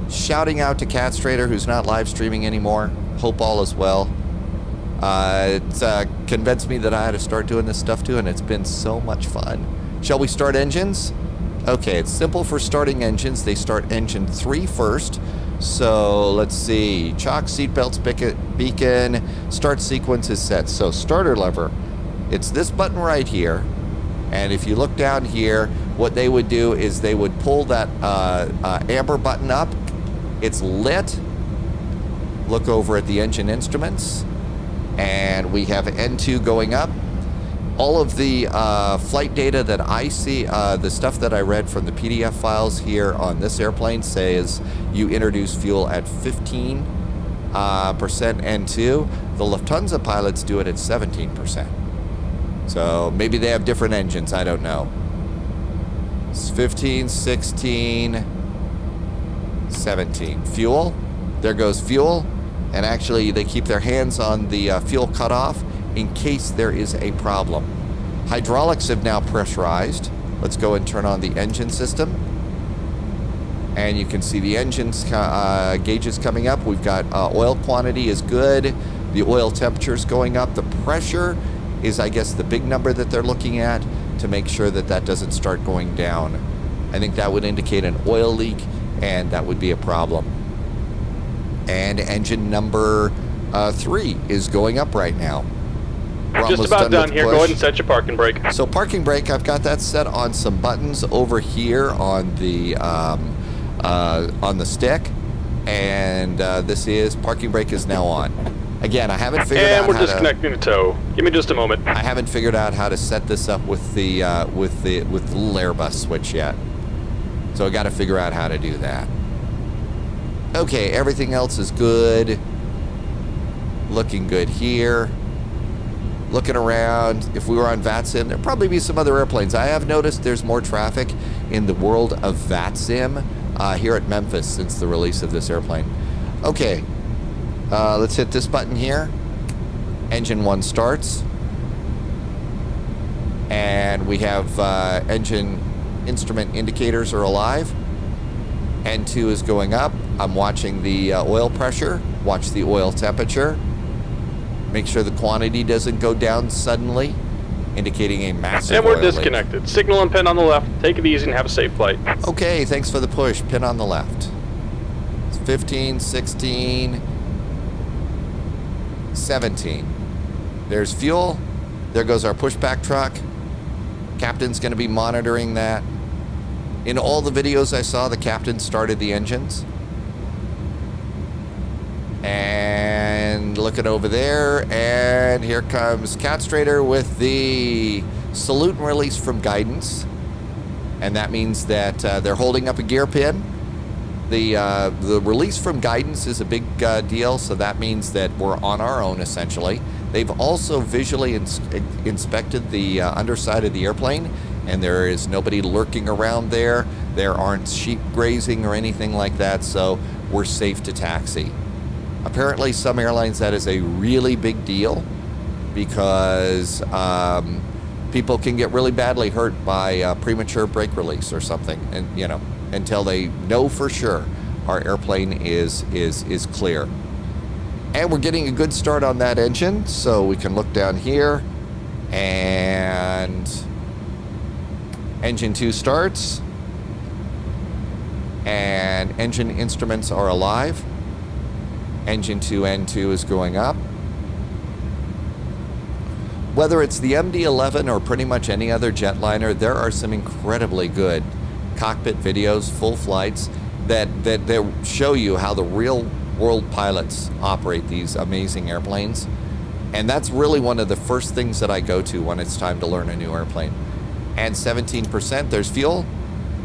Shouting out to Catstrader, who's not live streaming anymore. Hope all is well. It's convinced me that I had to start doing this stuff too, and it's been so much fun. Shall we start engines? Okay, it's simple for starting engines. They start engine 3 first. So let's see. Chalk, seatbelts, beacon, start sequence is set. So starter lever, it's this button right here. And if you look down here, what they would do is they would pull that amber button up. It's lit. Look over at the engine instruments. And we have N2 going up. All of the flight data that I see, the stuff that I read from the PDF files here on this airplane says you introduce fuel at 15% N2. The Lufthansa pilots do it at 17%. So maybe they have different engines, I don't know. It's 15, 16, 17. Fuel, there goes fuel. And actually they keep their hands on the fuel cutoff in case there is a problem. Hydraulics have now pressurized. Let's go and turn on the engine system. And you can see the engines gauges coming up. We've got oil quantity is good. The oil temperature is going up. The pressure is, I guess, the big number that they're looking at to make sure that that doesn't start going down. I think that would indicate an oil leak, and that would be a problem. And engine number 3 is going up right now. We're
Just about done here.
push.
Go ahead and set your parking brake.
So parking brake, I've got that set on some buttons over here on the stick, and this is parking brake is now on. Again, I haven't figured out
And we're
how
disconnecting the tow. Give me just a moment.
I haven't figured out how to set this up with the little Airbus switch yet. So I got to figure out how to do that. Okay, everything else is good. Looking good here. Looking around, if we were on VATSIM, there'd probably be some other airplanes. I have noticed there's more traffic in the world of VATSIM here at Memphis since the release of this airplane. Okay, let's hit this button here. Engine 1 starts. And we have engine instrument indicators are alive. N2 is going up. I'm watching the oil pressure, watch the oil temperature. Make sure the quantity doesn't go down suddenly, indicating a massive
And we're
oil leak.
disconnected. Signal and pin on the left. Take it easy and have a safe flight.
Okay, thanks for the push. Pin on the left. It's 15, 16, 17. There's fuel. There goes our pushback truck. Captain's going to be monitoring that. In all the videos I saw, the captain started the engines. And looking over there, and here comes Cat Strader with the salute and release from guidance. And that means that they're holding up a gear pin. The release from guidance is a big deal, so that means that we're on our own, essentially. They've also visually inspected the underside of the airplane, and there is nobody lurking around there. There aren't sheep grazing or anything like that, so we're safe to taxi. Apparently, some airlines, that is a really big deal because people can get really badly hurt by premature brake release or something, and you know, until they know for sure our airplane is clear. And we're getting a good start on that engine, so we can look down here, and engine 2 starts, and engine instruments are alive. Engine 2 N2 is going up. Whether it's the MD-11 or pretty much any other jetliner, there are some incredibly good cockpit videos, full flights, that show you how the real world pilots operate these amazing airplanes. And that's really one of the first things that I go to when it's time to learn a new airplane. And 17%, there's fuel.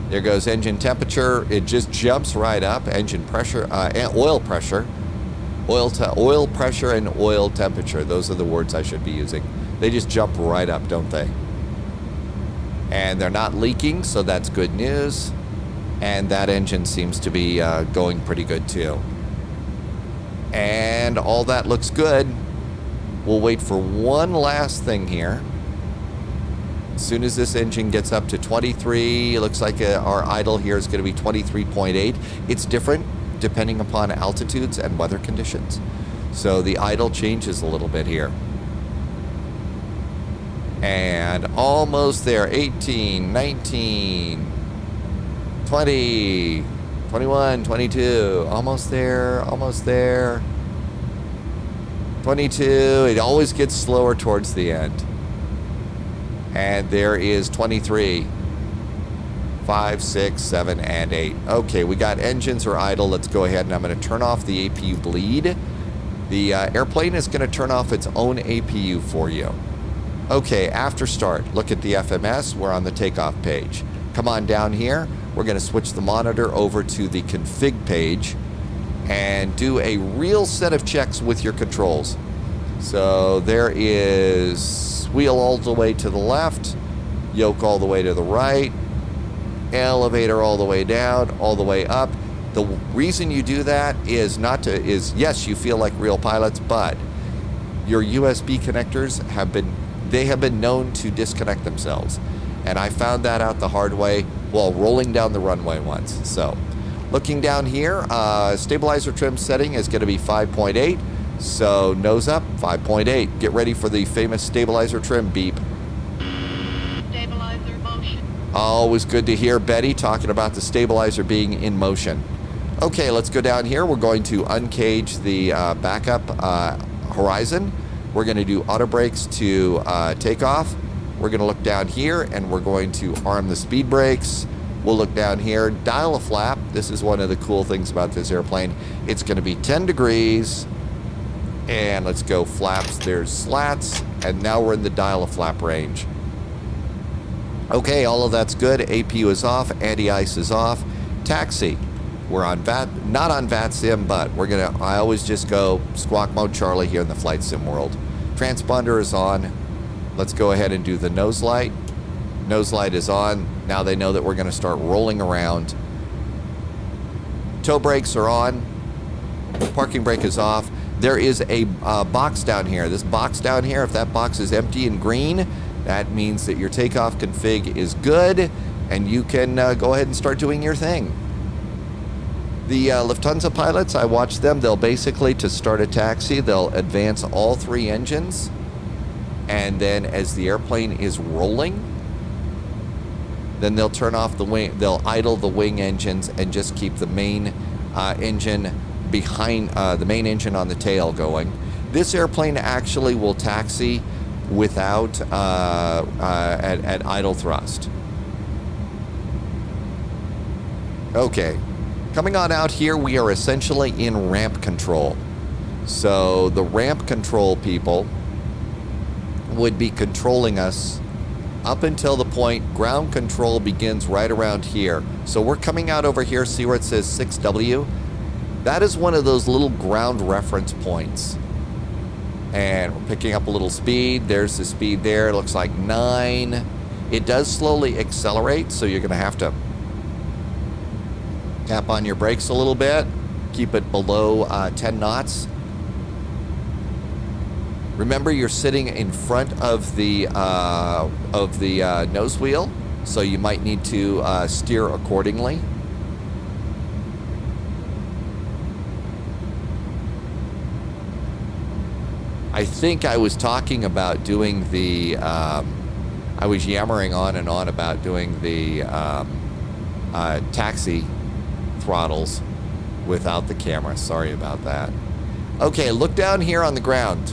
There goes engine temperature. It just jumps right up. Engine pressure, oil pressure. Oil pressure and oil temperature. Those are the words I should be using. They just jump right up, don't they? And they're not leaking, so that's good news. And that engine seems to be going pretty good too. And all that looks good. We'll wait for one last thing here. As soon as this engine gets up to 23, it looks like our idle here is going to be 23.8. It's different depending upon altitudes and weather conditions. So the idle changes a little bit here. And almost there, 18, 19, 20, 21, 22, almost there, almost there. 22, it always gets slower towards the end. And there is 23, 5, 6, 7, and 8. Okay, we got engines are idle. Let's go ahead and I'm going to turn off the APU bleed. The airplane is going to turn off its own APU for you. Okay, after start, look at the FMS. We're on the takeoff page. Come on down here. We're going to switch the monitor over to the config page and do a real set of checks with your controls. So there is wheel all the way to the left, yoke all the way to the right, elevator all the way down, all the way up. The reason you do that is yes, you feel like real pilots, but your USB connectors have been known to disconnect themselves. And I found that out the hard way while rolling down the runway once. So looking down here, stabilizer trim setting is going to be 5.8. So nose up, 5.8. Get ready for the famous stabilizer trim beep.
Stabilizer motion.
Always good to hear Betty talking about the stabilizer being in motion. Okay, let's go down here. We're going to uncage the backup horizon. We're going to do auto brakes to takeoff. We're going to look down here and we're going to arm the speed brakes. We'll look down here, dial a flap. This is one of the cool things about this airplane. It's going to be 10 degrees. And let's go flaps. There's slats. And now we're in the dial a flap range. Okay, all of that's good. APU is off. Anti-ice is off. Taxi. We're on not on VAT sim, but I always just go squawk mode Charlie here in the flight sim world. Transponder is on. Let's go ahead and do the nose light. Nose light is on. Now they know that we're going to start rolling around. Toe brakes are on. Parking brake is off. There is a box down here. This box down here, if that box is empty and green, that means that your takeoff config is good and you can go ahead and start doing your thing. The Lufthansa pilots, I watch them. They'll basically, to start a taxi, they'll advance all 3 engines. And then as the airplane is rolling, then they'll turn off the wing, they'll idle the wing engines and just keep the main engine behind, the main engine on the tail going. This airplane actually will taxi without, at idle thrust. Okay. Coming on out here, we are essentially in ramp control. So the ramp control people would be controlling us up until the point ground control begins right around here. So we're coming out over here, see where it says 6W? That is one of those little ground reference points. And we're picking up a little speed. There's the speed there. It looks like 9. It does slowly accelerate, so you're going to have to tap on your brakes a little bit. Keep it below 10 knots. Remember, you're sitting in front of the nose wheel, so you might need to steer accordingly. I think I was talking about doing the, I was yammering on and on about doing the taxi throttles without the camera. Sorry about that. Okay, look down here on the ground.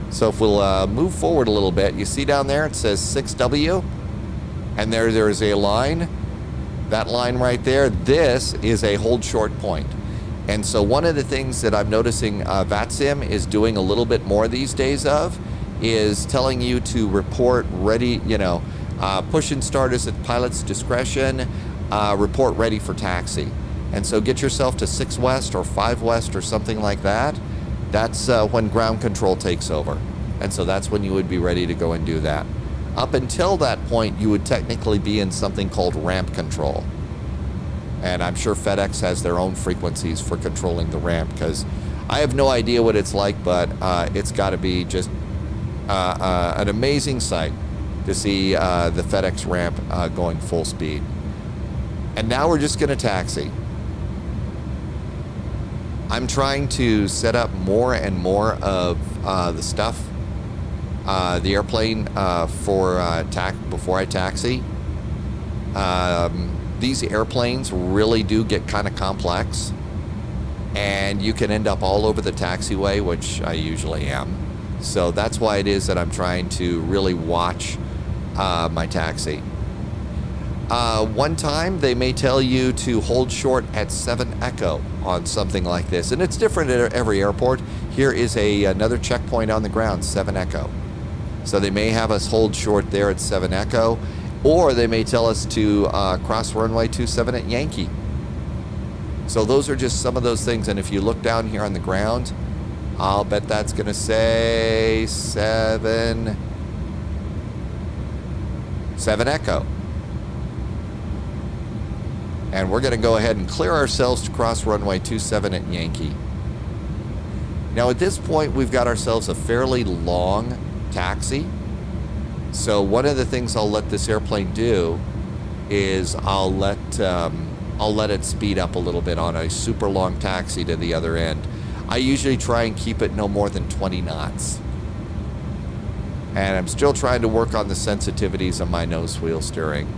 So if we'll move forward a little bit, you see down there it says 6W, and there is a line. That line right there, this is a hold short point. And so one of the things that I'm noticing VATSIM is doing a little bit more these days is telling you to report ready, push and start is at pilot's discretion, report ready for taxi. And so get yourself to 6 West or 5 West or something like that. That's when ground control takes over. And so that's when you would be ready to go and do that. Up until that point, you would technically be in something called ramp control. And I'm sure FedEx has their own frequencies for controlling the ramp, because I have no idea what it's like, but it's got to be just an amazing sight to see the FedEx ramp going full speed. And now we're just going to taxi. I'm trying to set up more and more of the stuff, the airplane before I taxi. The these airplanes really do get kind of complex, and you can end up all over the taxiway, which I usually am. So that's why it is that I'm trying to really watch my taxi. One time they may tell you to hold short at 7 Echo on something like this, and it's different at every airport. Here is another checkpoint on the ground, 7 Echo. So they may have us hold short there at 7 Echo, or they may tell us to cross runway 27 at Yankee. So those are just some of those things, and if you look down here on the ground, I'll bet that's going to say 7 Echo. And we're going to go ahead and clear ourselves to cross runway 27 at Yankee. Now at this point, we've got ourselves a fairly long taxi. So one of the things I'll let this airplane do is I'll let it speed up a little bit on a super long taxi to the other end. I usually try and keep it no more than 20 knots. And I'm still trying to work on the sensitivities of my nose wheel steering.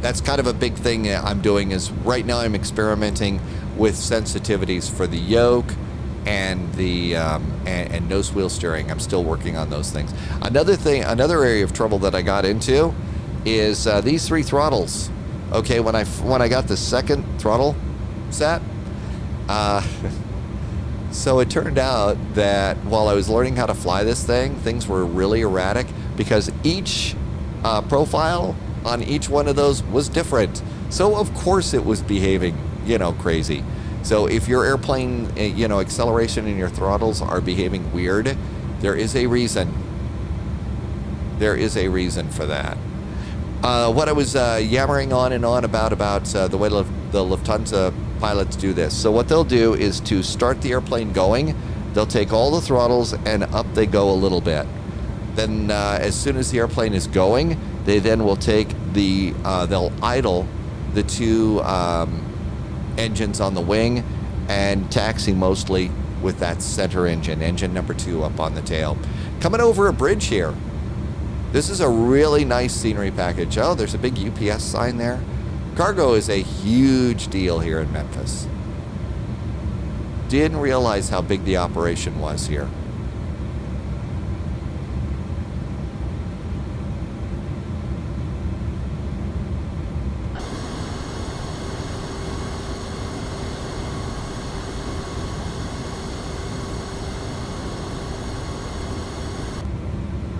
That's kind of a big thing I'm doing is right now I'm experimenting with sensitivities for the yoke and the and nose wheel steering. I'm still working on those things. Another area of trouble that I got into is these 3 throttles. Okay, when I got the second throttle set, so it turned out that while I was learning how to fly this thing, things were really erratic because each profile on each one of those was different. So of course it was behaving, crazy. So if your airplane, acceleration and your throttles are behaving weird, there is a reason. There is a reason for that. What I was yammering on and on about the way the Lufthansa pilots do this. So what they'll do is to start the airplane going, they'll take all the throttles and up they go a little bit. Then as soon as the airplane is going, they then will take they'll idle the 2 engines on the wing and taxi mostly with that center engine number 2 up on the tail. Coming over a bridge here. This is a really nice scenery package. Oh, there's a big UPS sign there. Cargo is a huge deal here in Memphis. Didn't realize how big the operation was here.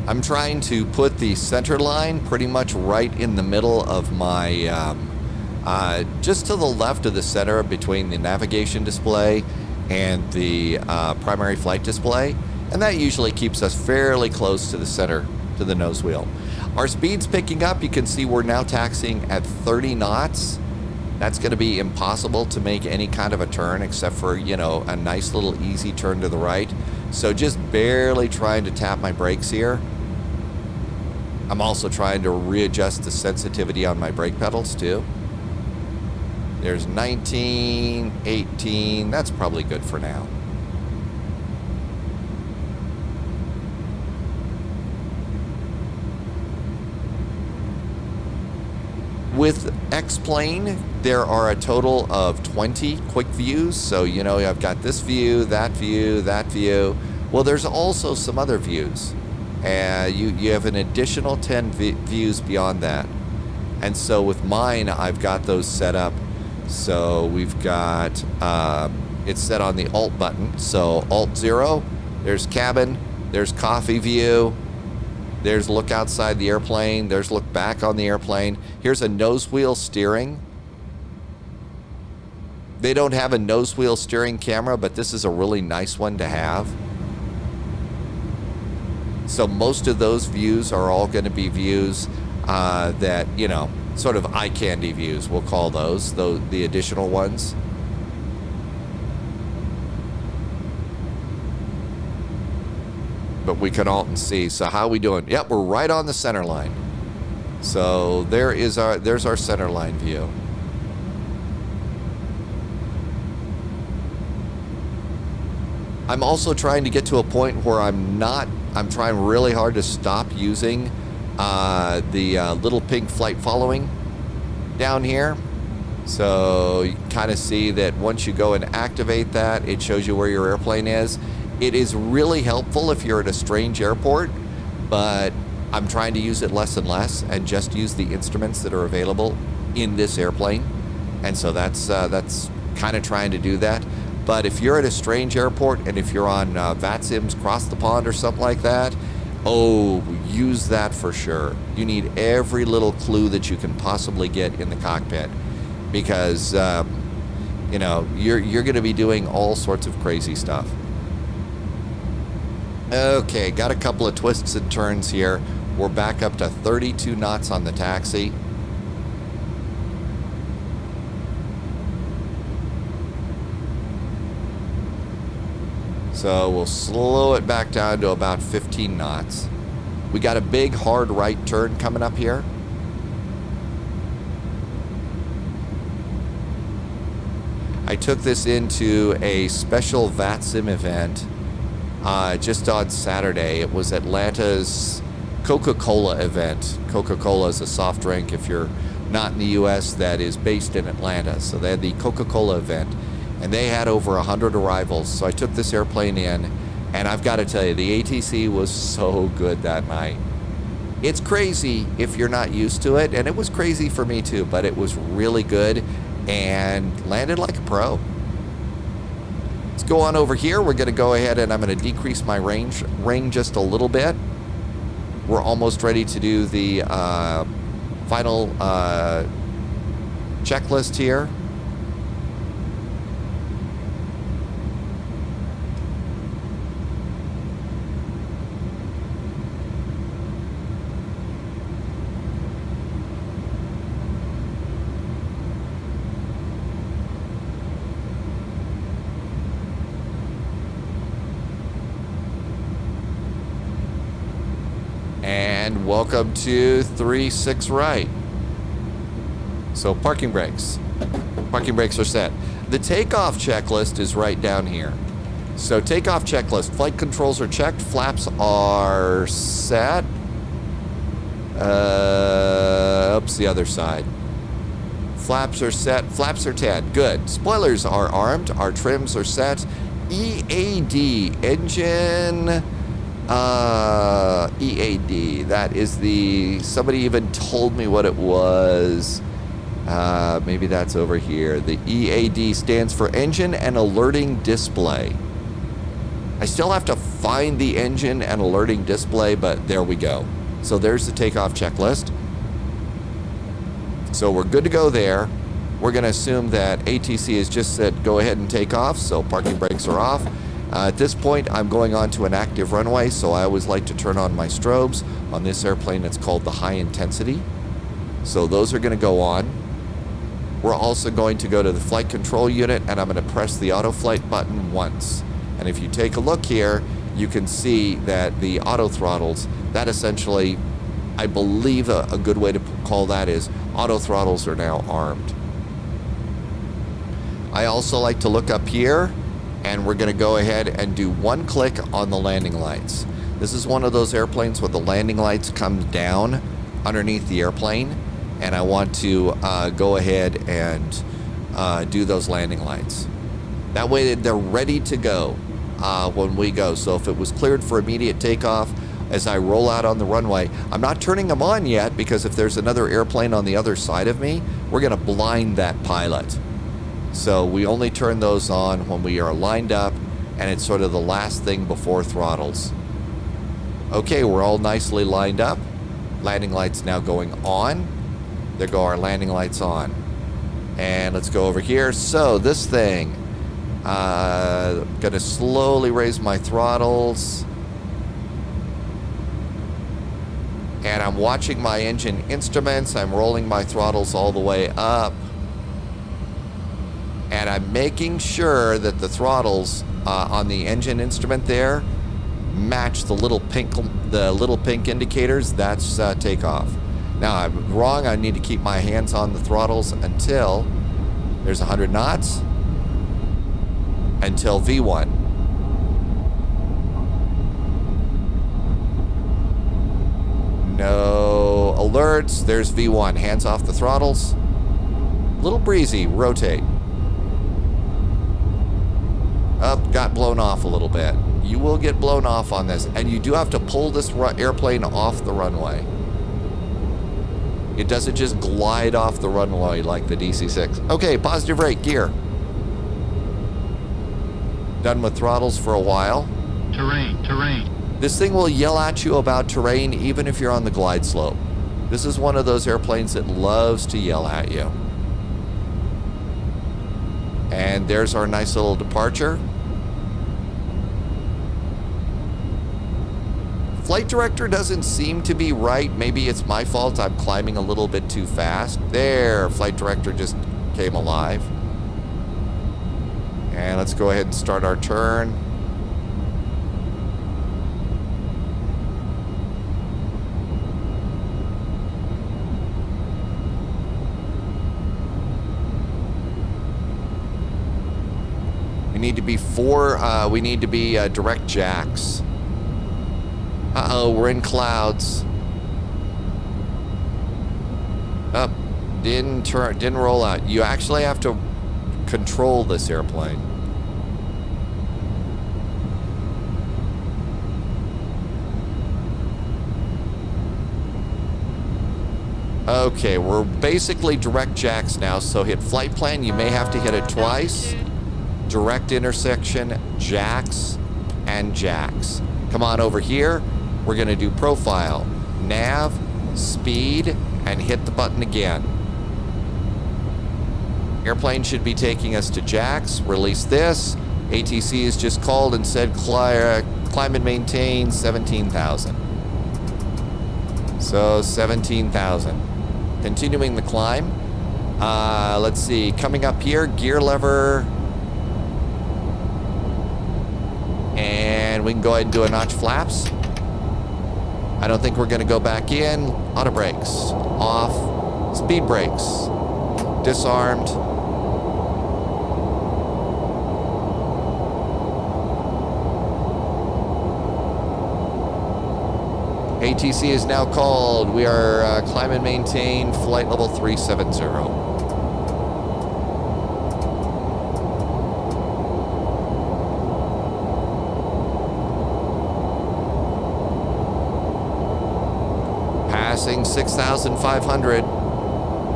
I'm trying to put the center line pretty much right in the middle of my, just to the left of the center between the navigation display and the primary flight display. And that usually keeps us fairly close to the center, to the nose wheel. Our speed's picking up. You can see we're now taxiing at 30 knots. That's going to be impossible to make any kind of a turn except for, a nice little easy turn to the right. So just barely trying to tap my brakes here. I'm also trying to readjust the sensitivity on my brake pedals too. There's 19, 18, that's probably good for now. With X-Plane, there are a total of 20 quick views. So, I've got this view, that view, that view. Well, there's also some other views. You have an additional 10 views beyond that. And so with mine, I've got those set up. So we've got, it's set on the Alt button. So Alt 0, there's cabin, there's coffee view, there's look outside the airplane, there's look back on the airplane. Here's a nose wheel steering. They don't have a nose wheel steering camera, but this is a really nice one to have. So most of those views are all going to be views that, sort of eye candy views, we'll call those, the additional ones. But we can alt and see. So how are we doing? Yep, we're right on the center line. So there's our center line view. I'm also trying to get to a point where I'm trying really hard to stop using the little pink flight following down here. So you kind of see that once you go and activate that, it shows you where your airplane is. It is really helpful if you're at a strange airport, but I'm trying to use it less and less and just use the instruments that are available in this airplane. And so that's kind of trying to do that. But if you're at a strange airport and if you're on VATSIM's Cross the Pond or something like that, oh, use that for sure. You need every little clue that you can possibly get in the cockpit, because you know, you're going to be doing all sorts of crazy stuff. Okay, got a couple of twists and turns here. We're back up to 32 knots on the taxi. So we'll slow it back down to about 15 knots. We got a big hard right turn coming up here. I took this into a special VATSIM event just on Saturday. It was Atlanta's Coca-Cola event. Coca-Cola is a soft drink, if you're not in the US, that is based in Atlanta. So they had the Coca-Cola event, and they had over 100 arrivals. So I took this airplane in, and I've got to tell you, the ATC was so good that night. It's crazy if you're not used to it, and it was crazy for me too, but it was really good and landed like a pro. Let's go on over here. We're going to go ahead and I'm going to decrease my ring just a little bit. We're almost ready to do the final checklist here. And welcome to 3-6 right. So parking brakes. Parking brakes are set. The takeoff checklist is right down here. So takeoff checklist. Flight controls are checked. Flaps are set. Oops, the other side. Flaps are set. Flaps are 10. Good. Spoilers are armed. Our trims are set. EAD. Engine... EAD, that is somebody even told me what it was. Maybe that's over here. The EAD stands for Engine and Alerting Display. I still have to find the engine and alerting display, but there we go. So there's the takeoff checklist. So we're good to go there. We're going to assume that ATC has just said go ahead and take off, so parking brakes are off. At this point, I'm going on to an active runway, so I always like to turn on my strobes. On this airplane, it's called the high intensity. So those are going to go on. We're also going to go to the flight control unit, and I'm going to press the auto flight button once. And if you take a look here, you can see that the auto throttles, that essentially, I believe a good way to call that is auto throttles are now armed. I also like to look up here, and we're going to go ahead and do one click on the landing lights. This is one of those airplanes where the landing lights come down underneath the airplane, and I want to go ahead and do those landing lights. That way they're ready to go when we go. So if it was cleared for immediate takeoff, as I roll out on the runway, I'm not turning them on yet, because if there's another airplane on the other side of me, we're going to blind that pilot. So we only turn those on when we are lined up, and it's sort of the last thing before throttles. Okay, we're all nicely lined up. Landing lights now going on. There go our landing lights on. And let's go over here. So this thing, gonna slowly raise my throttles. And I'm watching my engine instruments. I'm rolling my throttles all the way up. And I'm making sure that the throttles on the engine instrument there match the little pink indicators. That's takeoff. Now I'm wrong. I need to keep my hands on the throttles until there's 100 knots, until V1. No. starts. There's V1. Hands off the throttles. Little breezy. Rotate. Up, got blown off a little bit. You will get blown off on this, and you do have to pull this airplane off the runway. It doesn't just glide off the runway like the DC-6. Okay, positive rate, gear. Done with throttles for a while.
Terrain.
This thing will yell at you about terrain even if you're on the glide slope. This is one of those airplanes that loves to yell at you. And there's our nice little departure. Flight director doesn't seem to be right. Maybe it's my fault. I'm climbing a little bit too fast. There, flight director just came alive. And let's go ahead and start our turn. We need to be direct jacks. Uh-oh, we're in clouds. Up, didn't roll out. You actually have to control this airplane. Okay, we're basically direct jacks now, so hit flight plan. You may have to hit it twice. Direct intersection, jacks, and jacks. Come on over here. We're going to do profile, nav, speed, and hit the button again. Airplane should be taking us to jacks. Release this. ATC is just called and said climb and maintain 17,000. So 17,000. Continuing the climb. Let's see. Coming up here, gear lever. And we can go ahead and do a notch flaps. I don't think we're going to go back in. Auto brakes. Off. Speed brakes. Disarmed. ATC is now called. We are climb and maintain flight level 370. Passing 6,500.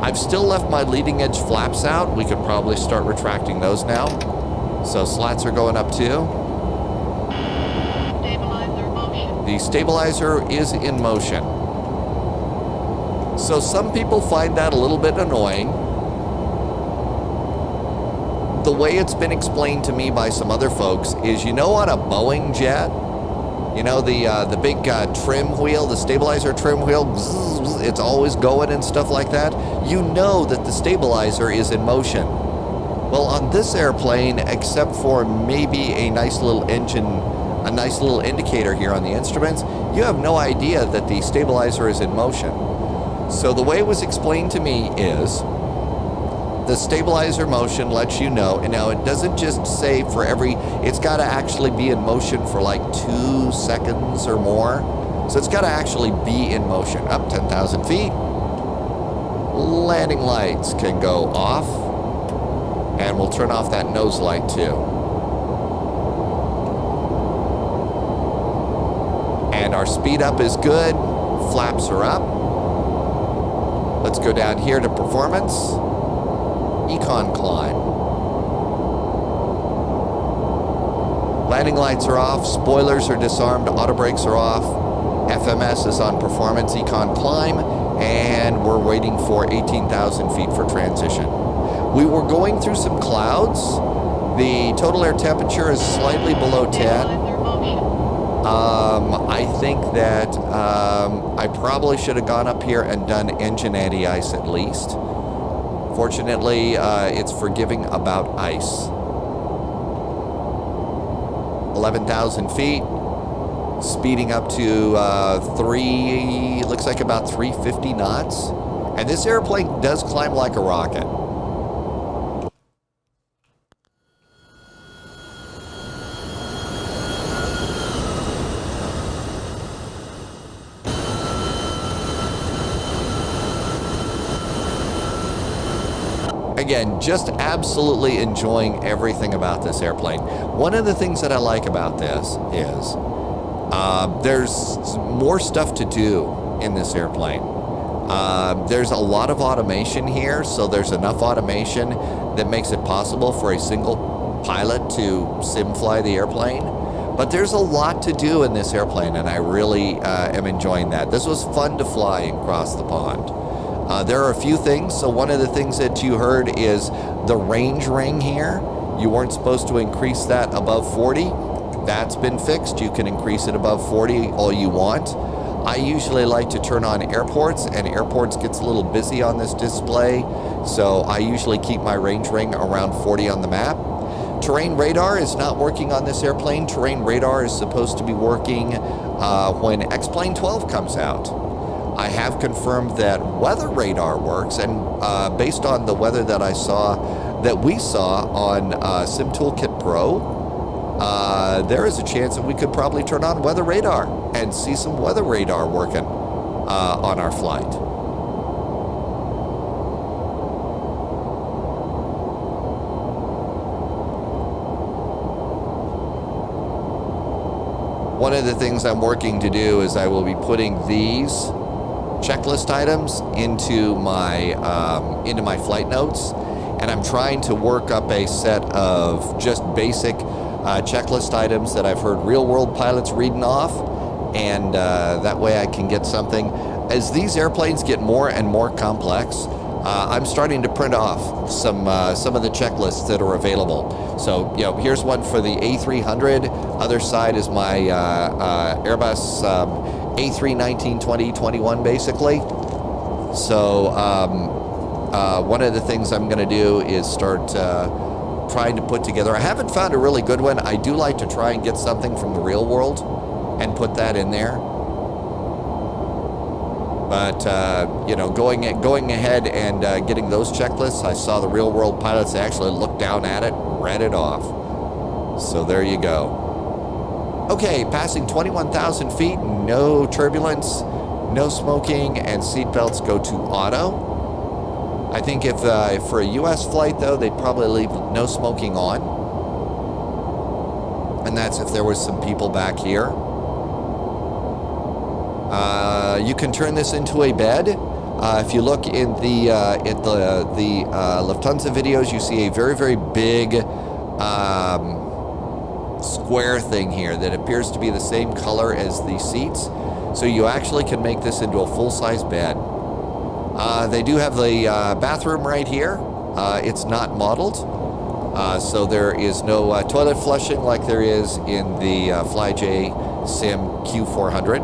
I've still left my leading edge flaps out. We could probably start retracting those now. So slats are going up too.
Stabilizer motion.
The stabilizer is in motion. So some people find that a little bit annoying. The way it's been explained to me by some other folks is, you know, on a Boeing jet, you know, the big trim wheel, the stabilizer trim wheel, it's always going and stuff like that. You know that the stabilizer is in motion. Well, on this airplane, except for maybe a nice little engine, a nice little indicator here on the instruments, you have no idea that the stabilizer is in motion. So the way it was explained to me is, the stabilizer motion lets you know, and now it doesn't just say for every, it's got to actually be in motion for like 2 seconds or more. So it's got to actually be in motion. Up 10,000 feet. Landing lights can go off. And we'll turn off that nose light too. And our speed up is good. Flaps are up. Let's go down here to performance. Econ climb. Landing lights are off, spoilers are disarmed, auto brakes are off, FMS is on performance, econ climb, and we're waiting for 18,000 feet for transition. We were going through some clouds. The total air temperature is slightly below 10.
Stabilizer motion.
I think that I probably should have gone up here and done engine anti-ice at least. Fortunately, it's forgiving about ice. 11,000 feet, speeding up to looks like about 350 knots. And this airplane does climb like a rocket. again, just absolutely enjoying everything about this airplane. One of the things that I like about this is there's more stuff to do in this airplane. There's a lot of automation here, so there's enough automation that makes it possible for a single pilot to sim fly the airplane. But there's a lot to do in this airplane, and I really am enjoying that. This was fun to fly across the pond. There are a few things. So one of the things that you heard is the range ring here. You weren't supposed to increase that above 40. That's been fixed. You can increase it above 40 all you want. I usually like to turn on airports, and airports gets a little busy on this display. So I usually keep my range ring around 40 on the map. Terrain radar is not working on this airplane. Terrain radar is supposed to be working when X-Plane 12 comes out. I have confirmed that weather radar works, and based on the weather that we saw on Sim Toolkit Pro, there is a chance that we could probably turn on weather radar and see some weather radar working on our flight. One of the things I'm working to do is I will be putting these checklist items into my flight notes, and I'm trying to work up a set of just basic checklist items that I've heard real-world pilots reading off, and that way I can get something. As these airplanes get more and more complex, I'm starting to print off some of the checklists that are available. So, here's one for the A300. Other side is my Airbus A319-2021, basically. So, one of the things I'm going to do is start trying to put together. I haven't found a really good one. I do like to try and get something from the real world and put that in there. But, going ahead and getting those checklists, I saw the real world pilots actually look down at it, read it off. So there you go. Okay, passing 21,000 feet, no turbulence, no smoking, and seatbelts go to auto. I think if for a U.S. flight, though, they'd probably leave no smoking on. And that's if there was some people back here. You can turn this into a bed. If you look in the Lufthansa videos, you see a very, very big square thing here that appears to be the same color as the seats. So you actually can make this into a full-size bed. They do have the bathroom right here. It's not modeled. So there is no toilet flushing like there is in the FlyJ Sim Q400,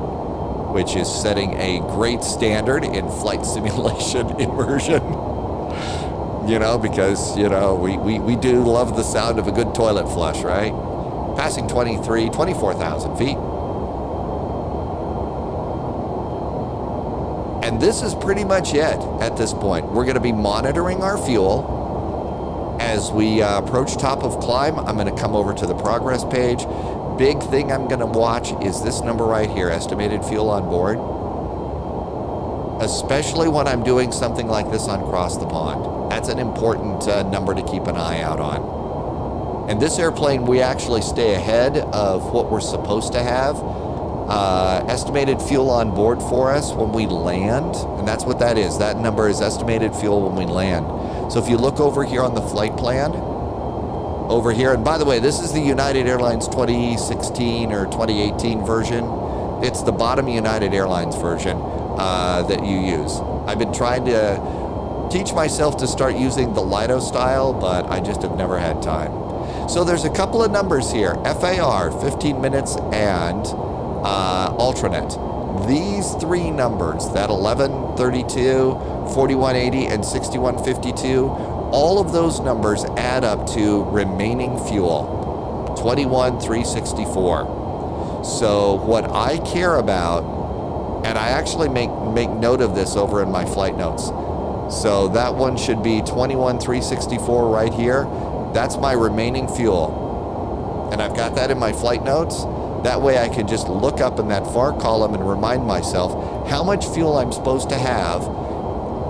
which is setting a great standard in flight simulation immersion. Because, we do love the sound of a good toilet flush, right? Passing 24,000 feet. And this is pretty much it at this point. We're going to be monitoring our fuel. As we approach top of climb, I'm going to come over to the progress page. Big thing I'm going to watch is this number right here, estimated fuel on board. Especially when I'm doing something like this on Cross the Pond. That's an important number to keep an eye out on. And this airplane, we actually stay ahead of what we're supposed to have. Estimated fuel on board for us when we land, and that's what that is. That number is estimated fuel when we land. So if you look over here on the flight plan, over here, and by the way, this is the United Airlines 2016 or 2018 version. It's the bottom United Airlines version that you use. I've been trying to teach myself to start using the Lido style, but I just have never had time. So there's a couple of numbers here, FAR, 15 minutes, and alternate. These three numbers, that 1132, 4180, and 6152, all of those numbers add up to remaining fuel, 21,364. So what I care about, and I actually make note of this over in my flight notes. So that one should be 21,364 right here. That's my remaining fuel. And I've got that in my flight notes. That way I can just look up in that far column and remind myself how much fuel I'm supposed to have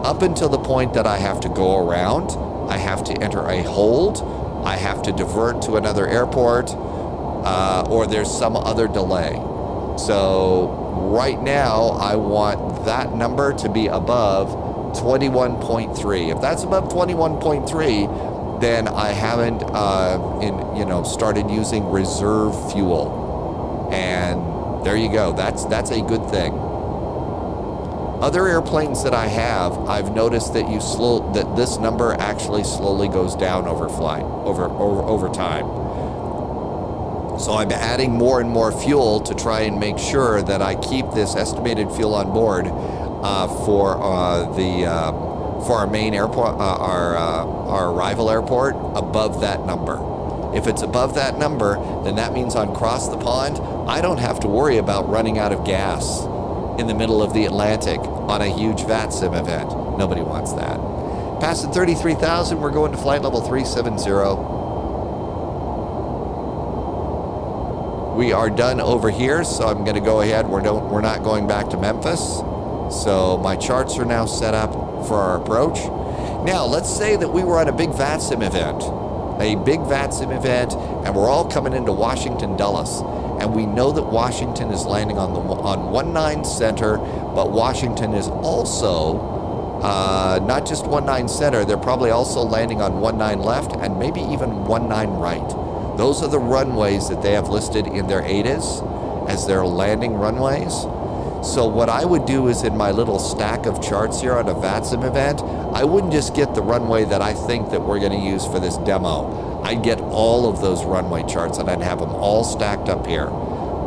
up until the point that I have to go around. I have to enter a hold, I have to divert to another airport, or there's some other delay. So right now, I want that number to be above 21.3. If that's above 21.3, then I haven't started using reserve fuel. And there you go. That's a good thing. Other airplanes that I have, I've noticed that that this number actually slowly goes down over time. So I'm adding more and more fuel to try and make sure that I keep this estimated fuel on board for our main airport, our arrival airport, above that number. If it's above that number, then that means on Cross the Pond, I don't have to worry about running out of gas in the middle of the Atlantic on a huge VATSIM event. Nobody wants that. Passing 33,000, we're going to flight level 370. We are done over here, so I'm going to go ahead. We're not going back to Memphis. So my charts are now set up for our approach. Now, let's say that we were on a big VATSIM event, and we're all coming into Washington Dulles, and we know that Washington is landing on 19 center, but Washington is also not just 19 center. They're probably also landing on 19 left and maybe even 19 right. Those are the runways that they have listed in their ADAs as their landing runways. So what I would do is, in my little stack of charts here on a VATSIM event, I wouldn't just get the runway that I think that we're going to use for this demo. I'd get all of those runway charts and I'd have them all stacked up here,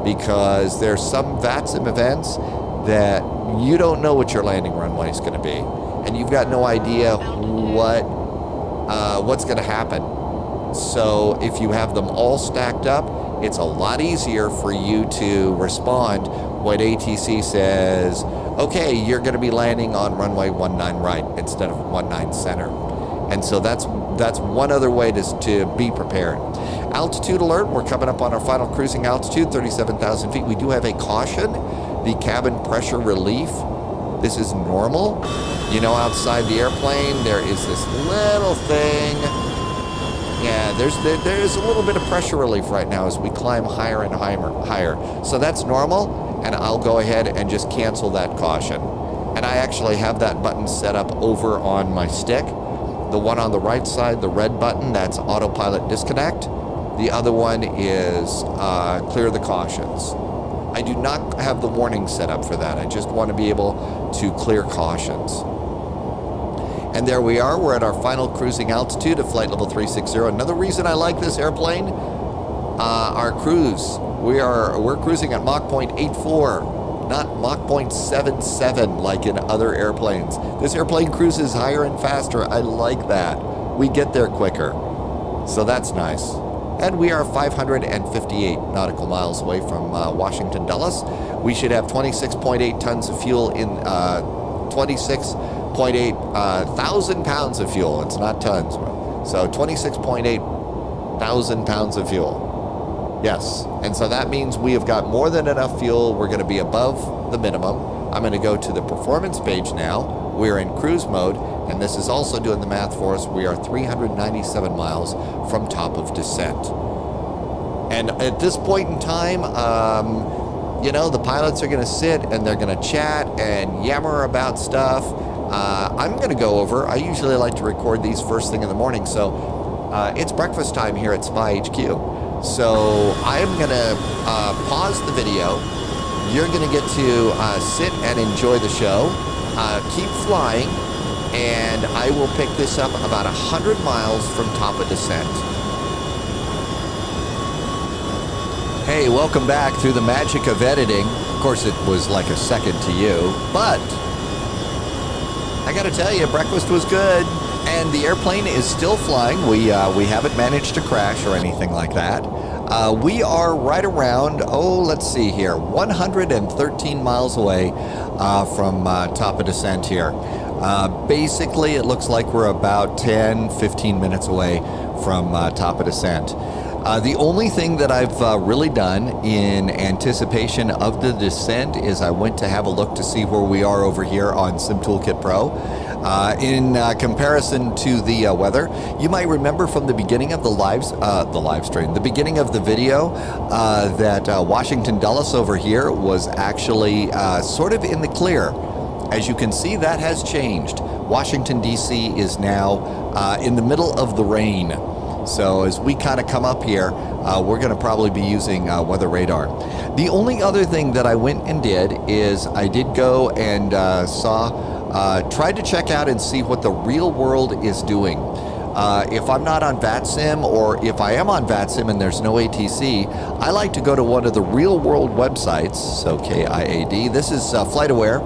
because there's some VATSIM events that you don't know what your landing runway is going to be, and you've got no idea what's going to happen. So if you have them all stacked up, it's a lot easier for you to respond when ATC says, okay, you're going to be landing on runway 19 right instead of 19 center. And so that's one other way to be prepared. Altitude alert, we're coming up on our final cruising altitude, 37,000 feet. We do have a caution, the cabin pressure relief. This is normal. You know, outside the airplane, there is this little thing. Yeah, there's a little bit of pressure relief right now as we climb higher and higher. So that's normal, and I'll go ahead and just cancel that caution. And I actually have that button set up over on my stick. The one on the right side, the red button, that's autopilot disconnect. The other one is clear the cautions. I do not have the warning set up for that. I just want to be able to clear cautions. And there we are. We're at our final cruising altitude of flight level 360. Another reason I like this airplane, our cruise. We're cruising at Mach 0.84, not Mach 0.77 like in other airplanes. This airplane cruises higher and faster. I like that. We get there quicker. So that's nice. And we are 558 nautical miles away from Washington Dulles. We should have 26.8 tons of fuel in 26.8 thousand pounds of fuel. It's not tons. So 26.8 thousand pounds of fuel. Yes. And so that means we have got more than enough fuel. We're going to be above the minimum. I'm going to go to the performance page now. We're in cruise mode, and this is also doing the math for us. We are 397 miles from top of descent. And at this point in time, the pilots are going to sit and they're going to chat and yammer about stuff. I'm going to go over. I usually like to record these first thing in the morning, so it's breakfast time here at SPY HQ. So I'm going to pause the video. You're going to get to sit and enjoy the show. Keep flying, and I will pick this up about 100 miles from top of descent. Hey, welcome back through the magic of editing. Of course, it was like a second to you, but I got to tell you, breakfast was good, and the airplane is still flying. We haven't managed to crash or anything like that. We are right around, let's see here, 113 miles away from top of descent here. Basically, it looks like we're about 10-15 minutes away from top of descent. The only thing that I've really done in anticipation of the descent is I went to have a look to see where we are over here on Sim Toolkit Pro. In comparison to the weather, you might remember from the beginning of the live stream, the beginning of the video, that Washington Dulles over here was actually sort of in the clear. As you can see, that has changed. Washington, D.C. is now in the middle of the rain. So as we kind of come up here, we're going to probably be using weather radar. The only other thing that I went and did is I did go and tried to check out and see what the real world is doing. If I'm not on VATSIM, or if I am on VATSIM and there's no ATC, I like to go to one of the real world websites. So KIAD, this is FlightAware.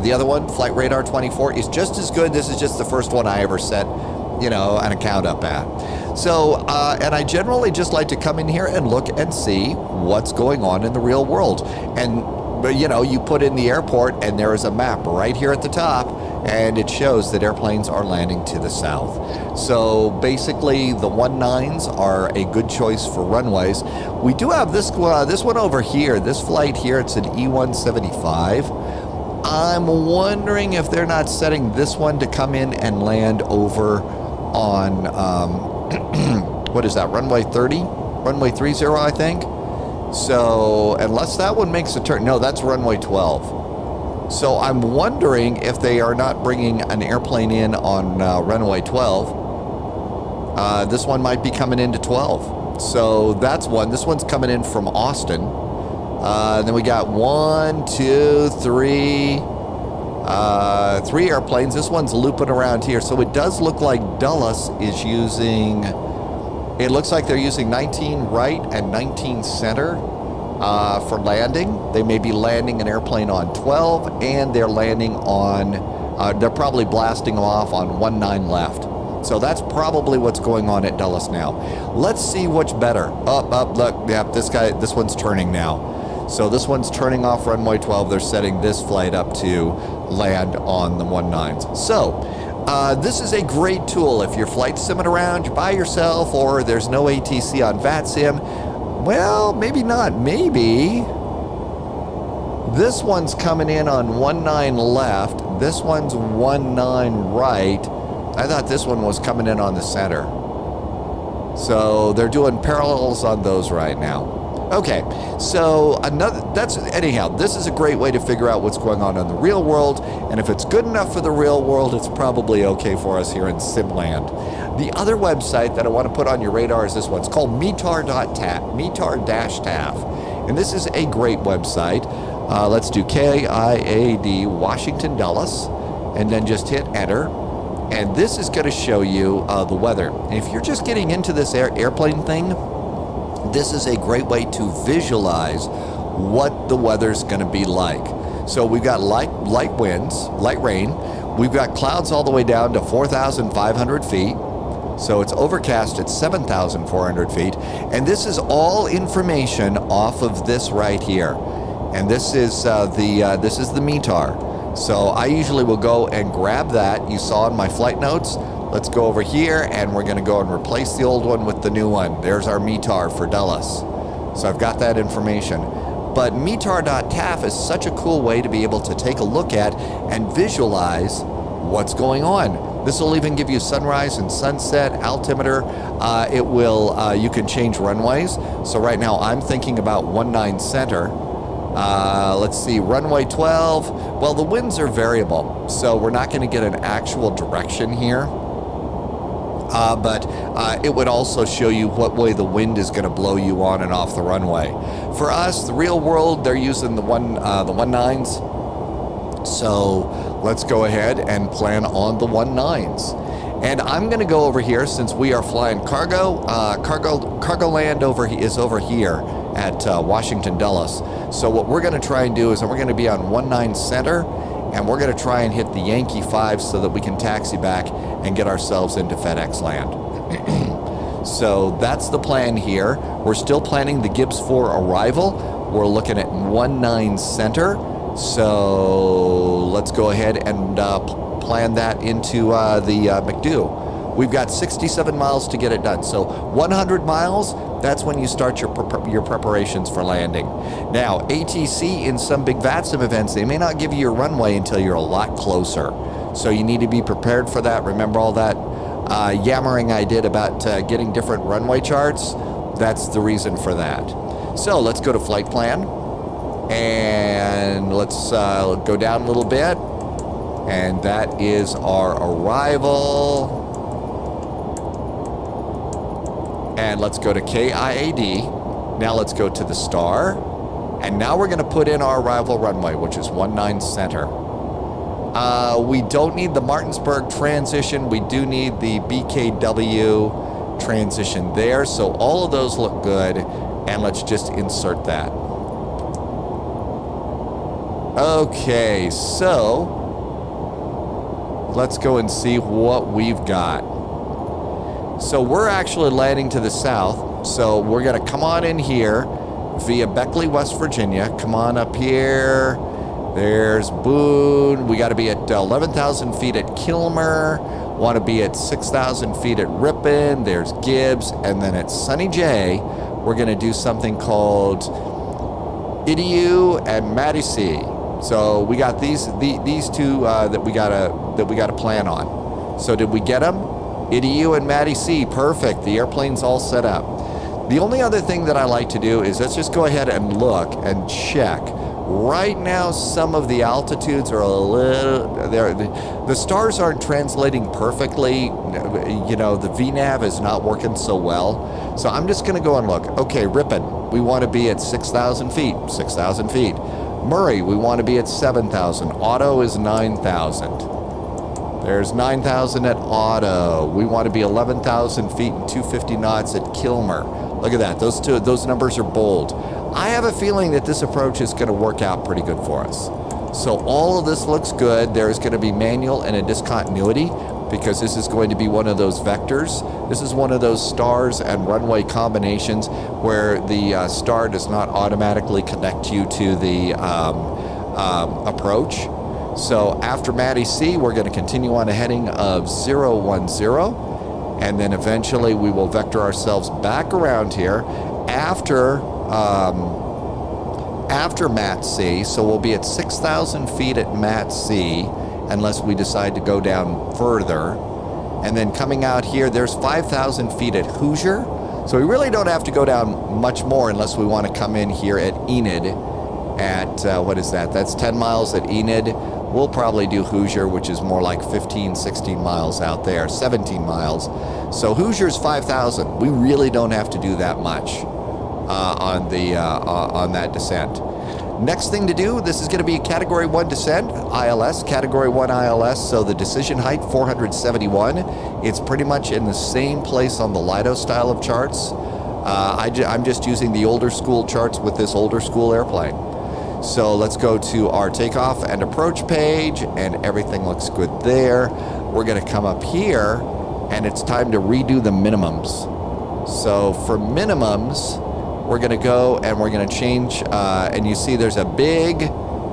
The other one, Flight Radar 24, is just as good. This is just the first one I ever set, an account up at. So, and I generally just like to come in here and look and see what's going on in the real world. But you put in the airport and there is a map right here at the top, and it shows that airplanes are landing to the south. So basically the 19s are a good choice for runways. We do have this one over here, this flight here, it's an E175. I'm wondering if they're not setting this one to come in and land over on, what is that, runway 30? Runway 30, I think? So, unless that one makes a turn, no, that's runway 12. So I'm wondering if they are not bringing an airplane in on runway 12. This one might be coming into 12. So that's one. This one's coming in from Austin. Then we got 1, 2, 3, 3 airplanes. This one's looping around here. So it does look like Dulles is using, it looks like they're using 19 right and 19 center for landing. They may be landing an airplane on 12, and they're landing on, they're probably blasting them off on 19 left. So that's probably what's going on at Dulles now. Let's see what's better. Look, yep, this one's turning now. So this one's turning off runway 12. They're setting this flight up to land on the 19s. So this is a great tool if you're flight simming around, you're by yourself, or there's no ATC on VATSIM. Well, maybe not. Maybe this one's coming in on 19 left. This one's 19 right. I thought this one was coming in on the center. So they're doing parallels on those right now. Okay, so anyhow, this is a great way to figure out what's going on in the real world, and if it's good enough for the real world, it's probably okay for us here in Simland. The other website that I want to put on your radar is this one. It's called METAR.TAF, METAR-TAF, and this is a great website. Let's do KIAD Washington Dulles, and then just hit enter. And this is going to show you the weather. And if you're just getting into this airplane thing, this is a great way to visualize what the weather's going to be like. So we've got light winds, light rain. We've got clouds all the way down to 4,500 feet. So it's overcast at 7,400 feet. And this is all information off of this right here. And this is the METAR. So I usually will go and grab that. You saw in my flight notes. Let's go over here, and we're going to go and replace the old one with the new one. There's our METAR for Dulles. So I've got that information. But METAR.TAF is such a cool way to be able to take a look at and visualize what's going on. This will even give you sunrise and sunset, altimeter. It will, you can change runways. So right now I'm thinking about 19 center. Let's see, runway 12. Well, the winds are variable, so we're not going to get an actual direction here. But it would also show you what way the wind is going to blow you on and off the runway. For us, the real world, they're using the 19s. So let's go ahead and plan on the 19s. And I'm going to go over here, since we are flying cargo. Cargo land is over here at Washington Dulles. So what we're going to try and do is we're going to be on 19 center, and we're going to try and hit the Yankee 5 so that we can taxi back and get ourselves into FedEx land. So that's the plan here. We're still planning the Gibbs 4 arrival. We're looking at 19 center. So let's go ahead and plan that into the McDo. We've got 67 miles to get it done. So 100 miles, that's when you start your preparations for landing. Now, ATC in some big VATSIM events, they may not give you your runway until you're a lot closer. So you need to be prepared for that. Remember all that yammering I did about getting different runway charts? That's the reason for that. So let's go to flight plan. And let's go down a little bit. And that is our arrival. And let's go to KIAD. Now let's go to the star. And now we're going to put in our arrival runway, which is 19 center. We don't need the Martinsburg transition. We do need the BKW transition there. So all of those look good. And let's just insert that. Okay, so let's go and see what we've got. So we're actually landing to the south. So we're going to come on in here via Beckley, West Virginia. Come on up here. There's Boone. We got to be at 11,000 feet at Kilmer. Want to be at 6,000 feet at Ripon. There's Gibbs. And then at Sunny J, we're going to do something called Idiu and Madisee. So we got these two that we gotta plan on. So did we get them? Idiu and Madisee, perfect. The airplane's all set up. The only other thing that I like to do is let's just go ahead and look and check. Right now, some of the altitudes are a little. The stars aren't translating perfectly. You know, the VNAV is not working so well. So I'm just going to go and look. Okay, Ripon, we want to be at 6,000 feet. 6,000 feet. Murray, we want to be at 7,000. Otto is 9,000. There's 9,000 at Otto. We want to be 11,000 feet and 250 knots at Kilmer. Look at that. Those numbers are bold. I have a feeling that this approach is going to work out pretty good for us. So all of this looks good. There's going to be manual and a discontinuity because this is going to be one of those vectors. This is one of those stars and runway combinations where the star does not automatically connect you to the approach. So after Madisee, we're going to continue on a heading of 010, and then eventually we will vector ourselves back around here after Mat-C. So we'll be at 6,000 feet at Mat-C unless we decide to go down further. And then coming out here, there's 5,000 feet at Hoosier. So we really don't have to go down much more unless we want to come in here at Enid at, what is that? That's 10 miles at Enid. We'll probably do Hoosier, which is more like 15, 16 miles out there, 17 miles. So Hoosier's 5,000. We really don't have to do that much on that descent. Next thing to do, this is going to be a Category 1 descent, ILS, Category 1 ILS, so the decision height, 471. It's pretty much in the same place on the Lido style of charts. I'm just using the older school charts with this older school airplane. So let's go to our takeoff and approach page, and everything looks good there. We're going to come up here, and it's time to redo the minimums. So for minimums, we're going to go and we're going to change, and you see there's a big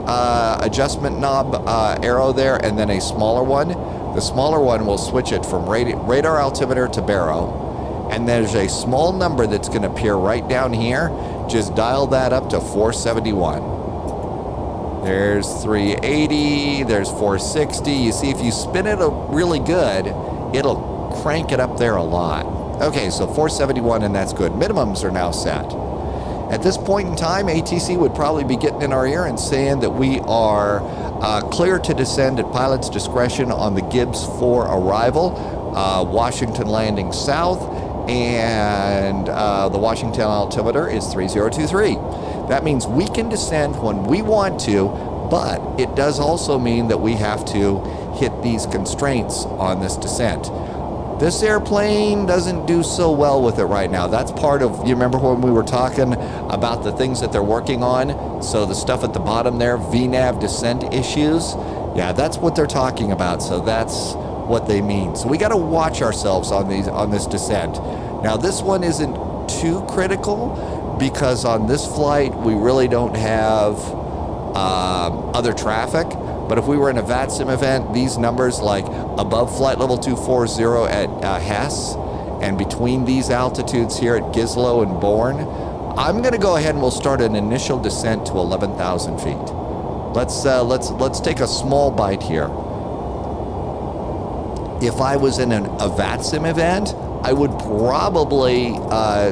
adjustment knob arrow there, and then a smaller one. The smaller one will switch it from radar altimeter to baro. And there's a small number that's going to appear right down here. Just dial that up to 471. There's 380, there's 460. You see, if you spin it really good, it'll crank it up there a lot. Okay, so 471, and that's good. Minimums are now set. At this point in time, ATC would probably be getting in our ear and saying that we are clear to descend at pilot's discretion on the Gibbs 4 arrival, Washington landing south, and the Washington altimeter is 3023. That means we can descend when we want to, but it does also mean that we have to hit these constraints on this descent. This airplane doesn't do so well with it right now. That's part of, you remember when we were talking about the things that they're working on? So the stuff at the bottom there, VNAV descent issues, yeah, that's what they're talking about. So that's what they mean. So we got to watch ourselves on this descent. Now this one isn't too critical because on this flight we really don't have other traffic. But if we were in a VATSIM event, these numbers like above flight level 240 at Hess and between these altitudes here at Gislo and Bourne, I'm going to go ahead and we'll start an initial descent to 11,000 feet. Let's take a small bite here. if I was in a VATSIM event, I would probably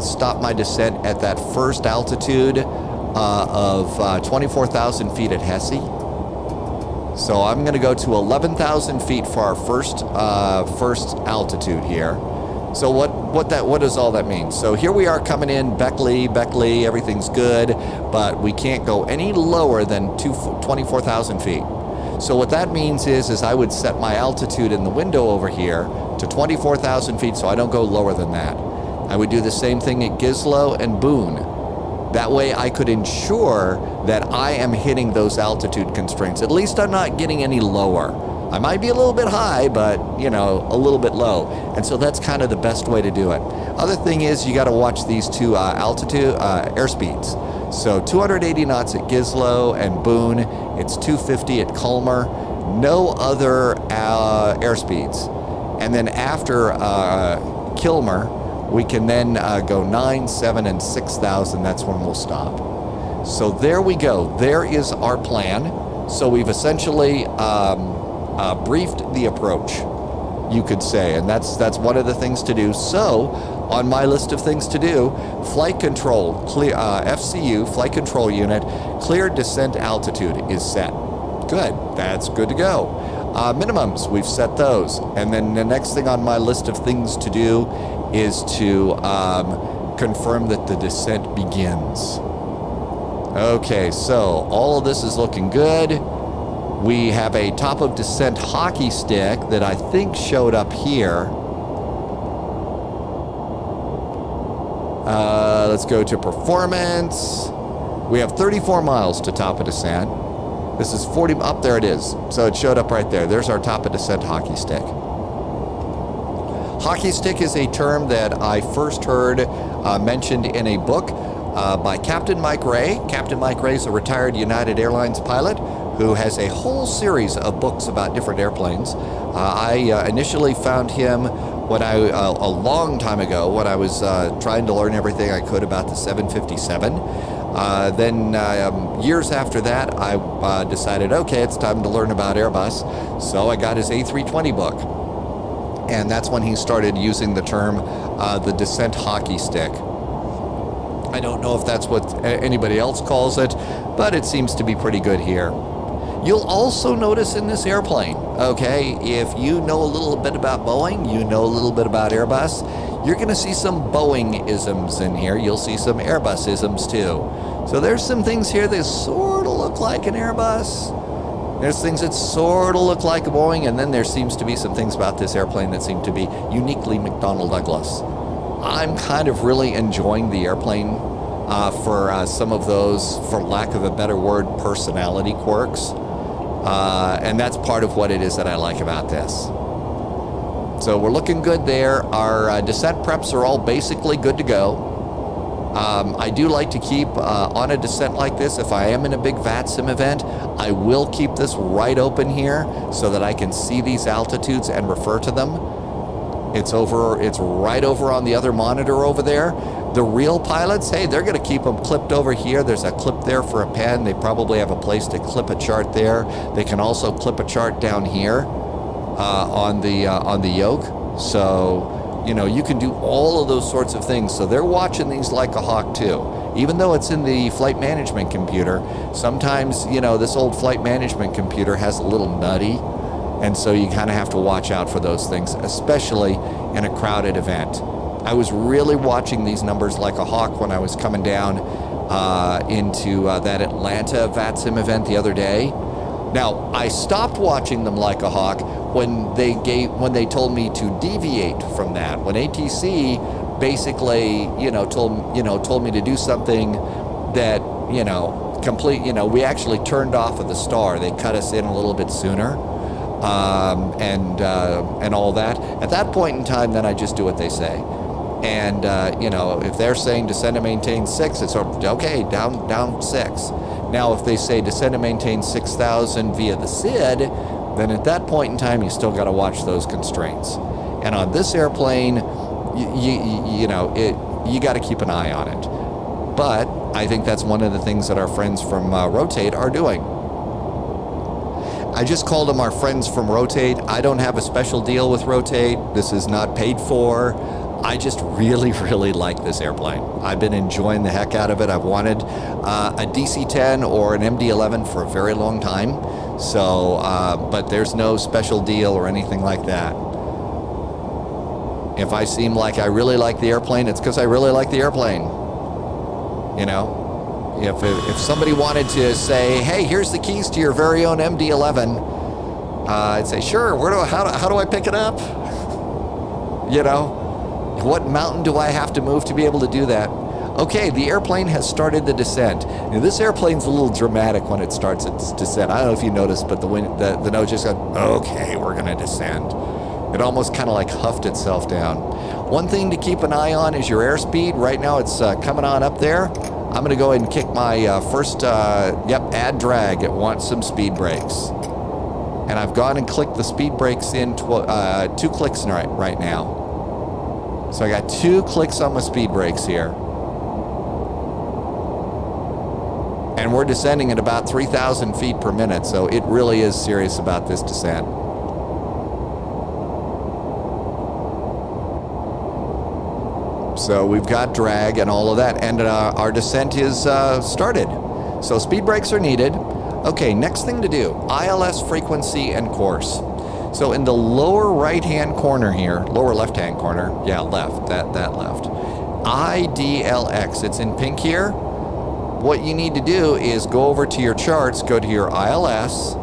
stop my descent at that first altitude of 24,000 feet at Hesse. So I'm going to go to 11,000 feet for our first altitude here. So what does all that mean? So here we are coming in Beckley, everything's good, but we can't go any lower than 24,000 feet. So what that means is I would set my altitude in the window over here to 24,000 feet, so I don't go lower than that. I would do the same thing at Gislo and Boone. That way I could ensure that I am hitting those altitude constraints. At least I'm not getting any lower. I might be a little bit high, but, you know, a little bit low. And so that's kind of the best way to do it. Other thing is you got to watch these two airspeeds. So 280 knots at Gislo and Boone. It's 250 at Culmer. No other airspeeds. And then after Kilmer, we can then go 9, 7, and 6,000. That's when we'll stop. So there we go. There is our plan. So we've essentially briefed the approach, you could say, and that's one of the things to do. So on my list of things to do, flight control, clear, FCU, flight control unit, clear descent altitude is set. Good, that's good to go. Minimums, we've set those. And then the next thing on my list of things to do is to confirm that the descent begins. Okay, so all of this is looking good. We have a top of descent hockey stick that I think showed up here. Let's go to performance. We have 34 miles to top of descent. This is 40, up there it is. So it showed up right there. There's our top of descent hockey stick. Hockey stick is a term that I first heard mentioned in a book by Captain Mike Ray. Captain Mike Ray is a retired United Airlines pilot who has a whole series of books about different airplanes. I initially found him when a long time ago when I was trying to learn everything I could about the 757. Then years after that, I decided, okay, it's time to learn about Airbus. So I got his A320 book. And that's when he started using the term the descent hockey stick. I don't know if that's what anybody else calls it, but it seems to be pretty good here. You'll also notice in this airplane, okay, if you know a little bit about Boeing, you know a little bit about Airbus, you're going to see some Boeing-isms in here. You'll see some Airbus-isms too. So there's some things here that sort of look like an Airbus. There's things that sort of look like a Boeing, and then there seems to be some things about this airplane that seem to be uniquely McDonnell Douglas. I'm kind of really enjoying the airplane for some of those, for lack of a better word, personality quirks. And that's part of what it is that I like about this. So we're looking good there. Our descent preps are all basically good to go. I do like to keep on a descent like this, if I am in a big VATSIM event, I will keep this right open here so that I can see these altitudes and refer to them. It's right over on the other monitor over there. The real pilots, hey, they're going to keep them clipped over here. There's a clip there for a pen. They probably have a place to clip a chart there. They can also clip a chart down here on the yoke. So, you know, you can do all of those sorts of things. So they're watching these like a hawk too. Even though it's in the flight management computer, sometimes, you know, this old flight management computer has a little nutty. And so you kind of have to watch out for those things, especially in a crowded event. I was really watching these numbers like a hawk when I was coming down into that Atlanta VATSIM event the other day. Now, I stopped watching them like a hawk when they told me to deviate from that. When ATC basically, told me to do something that, we actually turned off of the star. They cut us in a little bit sooner. And all that. At that point in time, then I just do what they say. And, if they're saying descend and maintain 6, it's okay, down 6. Now, if they say descend and maintain 6,000 via the SID, then at that point in time, you still got to watch those constraints. And on this airplane, you got to keep an eye on it. But I think that's one of the things that our friends from Rotate are doing. I just called them our friends from Rotate. I don't have a special deal with Rotate. This is not paid for. I just really, really like this airplane. I've been enjoying the heck out of it. I've wanted a DC-10 or an MD-11 for a very long time. So, but there's no special deal or anything like that. If I seem like I really like the airplane, it's because I really like the airplane. You know? If somebody wanted to say, hey, here's the keys to your very own MD-11, I'd say, sure, how do I pick it up? You know? What mountain do I have to move to be able to do that? Okay, the airplane has started the descent. Now, this airplane's a little dramatic when it starts its descent. I don't know if you noticed, but the nose just got, okay, we're going to descend. It almost kind of like huffed itself down. One thing to keep an eye on is your airspeed. Right now it's coming on up there. I'm going to go ahead and kick my first, add drag. It wants some speed brakes. And I've gone and clicked the speed brakes in 2 clicks right now. So I got 2 clicks on my speed brakes here. And we're descending at about 3,000 feet per minute, so it really is serious about this descent. So we've got drag and all of that, and our descent is started. So speed brakes are needed. Okay, next thing to do, ILS frequency and course. So in the lower right-hand corner here, lower left-hand corner, yeah, left, that left, IDLX, it's in pink here. What you need to do is go over to your charts, go to your ILS,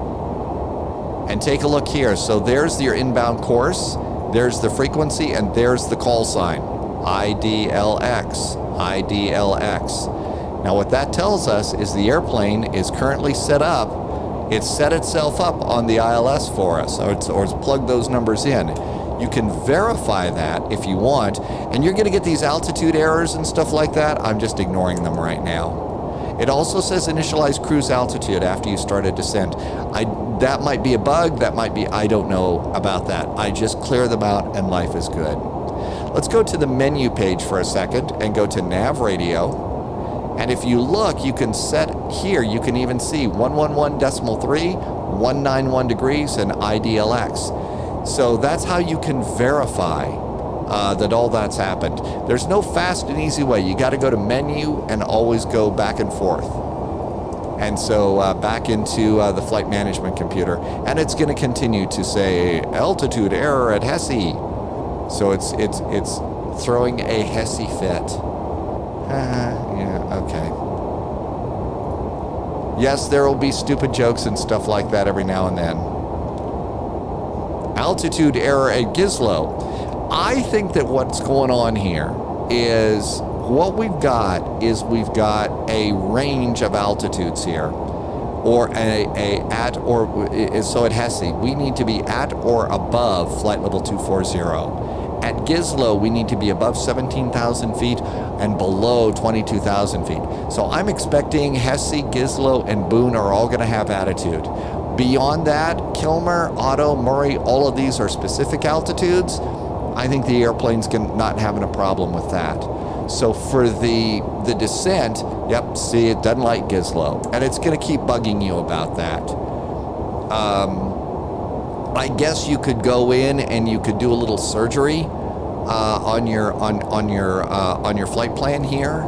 and take a look here. So there's your inbound course, there's the frequency, and there's the call sign, IDLX, IDLX. Now what that tells us is the airplane is currently set up. It's set itself up on the ILS for us, or it's plugged those numbers in. You can verify that if you want, and you're going to get these altitude errors and stuff like that. I'm just ignoring them right now. It also says initialize cruise altitude after you start a descent. That might be a bug, that might be, I don't know about that. I just clear them out and life is good. Let's go to the menu page for a second and go to nav radio. And if you look, you can set here, you can even see 111.3, 191 degrees, and IDLX. So that's how you can verify that all that's happened. There's no fast and easy way. You got to go to menu and always go back and forth. And so back into the flight management computer. And it's going to continue to say altitude error at Hesse. So it's throwing a Hesse fit. Yeah, okay. Yes, there will be stupid jokes and stuff like that every now and then. Altitude error at Gizlo. I think that what's going on here is what we've got a range of altitudes here, or so at Hesse, we need to be at or above flight level 240. At Gizlo, we need to be above 17,000 feet and below 22,000 feet. So I'm expecting Hesse, Gizlo, and Boone are all going to have attitude. Beyond that, Kilmer, Otto, Murray, all of these are specific altitudes. I think the airplane's not having a problem with that. So for the descent, yep, see, it doesn't like Gizlo. And it's going to keep bugging you about that. I guess you could go in and you could do a little surgery on your flight plan here.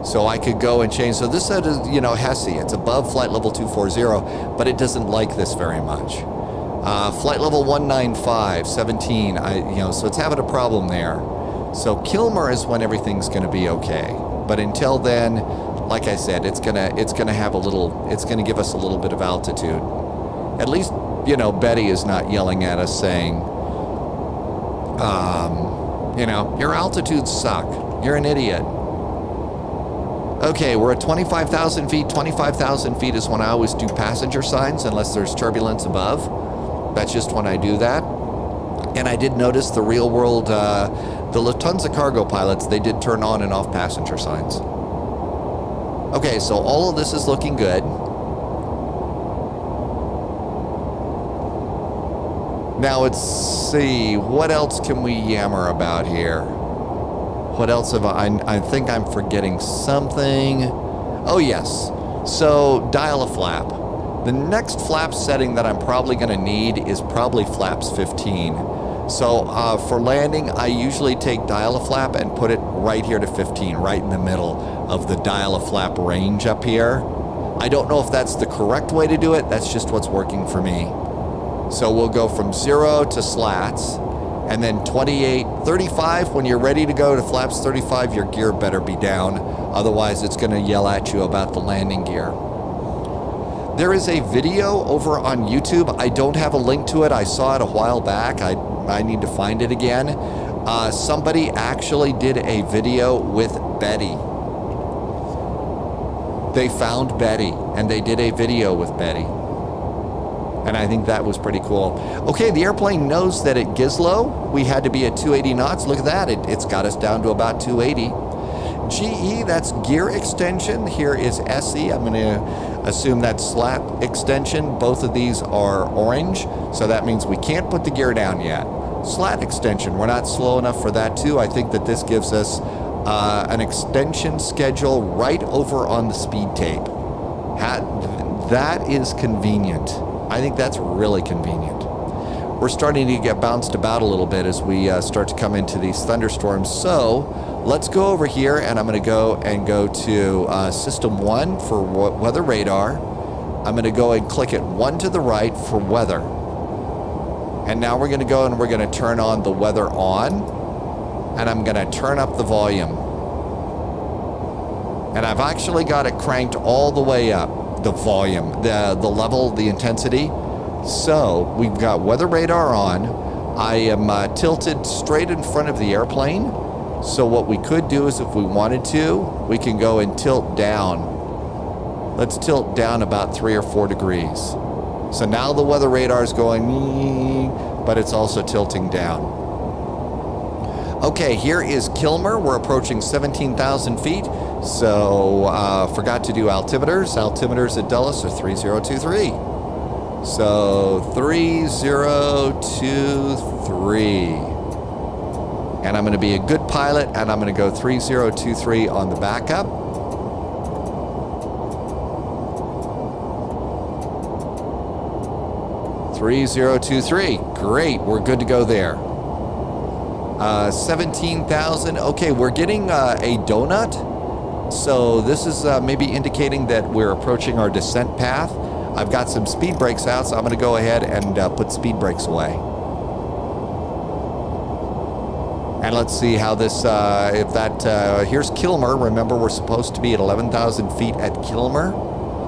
So I could go and change. So this is, Hesse. It's above flight level 240, but it doesn't like this very much. Flight level 195, 17. So it's having a problem there. So Kilmer is when everything's going to be okay. But until then, like I said, it's gonna give us a little bit of altitude. At least, Betty is not yelling at us saying, your altitudes suck. You're an idiot. Okay, we're at 25,000 feet. 25,000 feet is when I always do passenger signs unless there's turbulence above. That's just when I do that. And I did notice the real world, the Lufthansa cargo pilots, they did turn on and off passenger signs. Okay, so all of this is looking good. Now let's see, what else can we yammer about here? What else have I think I'm forgetting something. Oh yes, so dial a flap. The next flap setting that I'm probably going to need is probably flaps 15. So for landing, I usually take dial-a-flap and put it right here to 15, right in the middle of the dial-a-flap range up here. I don't know if that's the correct way to do it. That's just what's working for me. So we'll go from 0 to slats, and then 28, 35. When you're ready to go to flaps 35, your gear better be down. Otherwise, it's going to yell at you about the landing gear. There is a video over on YouTube. I don't have a link to it. I saw it a while back. I need to find it again. Somebody actually did a video with Betty. They found Betty, and they did a video with Betty. And I think that was pretty cool. Okay, the airplane knows that at Gizlo, we had to be at 280 knots. Look at that. It's got us down to about 280. GE, that's gear extension. Here is SE. I'm going to assume that's slat extension. Both of these are orange, so that means we can't put the gear down yet. Slat extension, we're not slow enough for that too. I think that this gives us an extension schedule right over on the speed tape. That is convenient. I think that's really convenient. We're starting to get bounced about a little bit as we start to come into these thunderstorms. So let's go over here, and I'm going to go to System 1 for weather radar. I'm going to go and click it 1 to the right for weather. And now we're going to go and we're going to turn on the weather on. And I'm going to turn up the volume. And I've actually got it cranked all the way up, the volume, the level, the intensity. So we've got weather radar on. I am tilted straight in front of the airplane. So what we could do is, if we wanted to, we can go and tilt down. Let's tilt down about 3 or 4 degrees. So now the weather radar is going, but it's also tilting down. Okay, here is Kilmer. We're approaching 17,000 feet. So forgot to do altimeters. Altimeters at Dulles are 3023. So 3023. And I'm going to be a good pilot, and I'm going to go 3023 on the backup. .3023. Great, we're good to go there. 17,000. Okay, we're getting a donut. So this is maybe indicating that we're approaching our descent path. I've got some speed brakes out, so I'm going to go ahead and put speed brakes away. And let's see how this, here's Kilmer. Remember, we're supposed to be at 11,000 feet at Kilmer.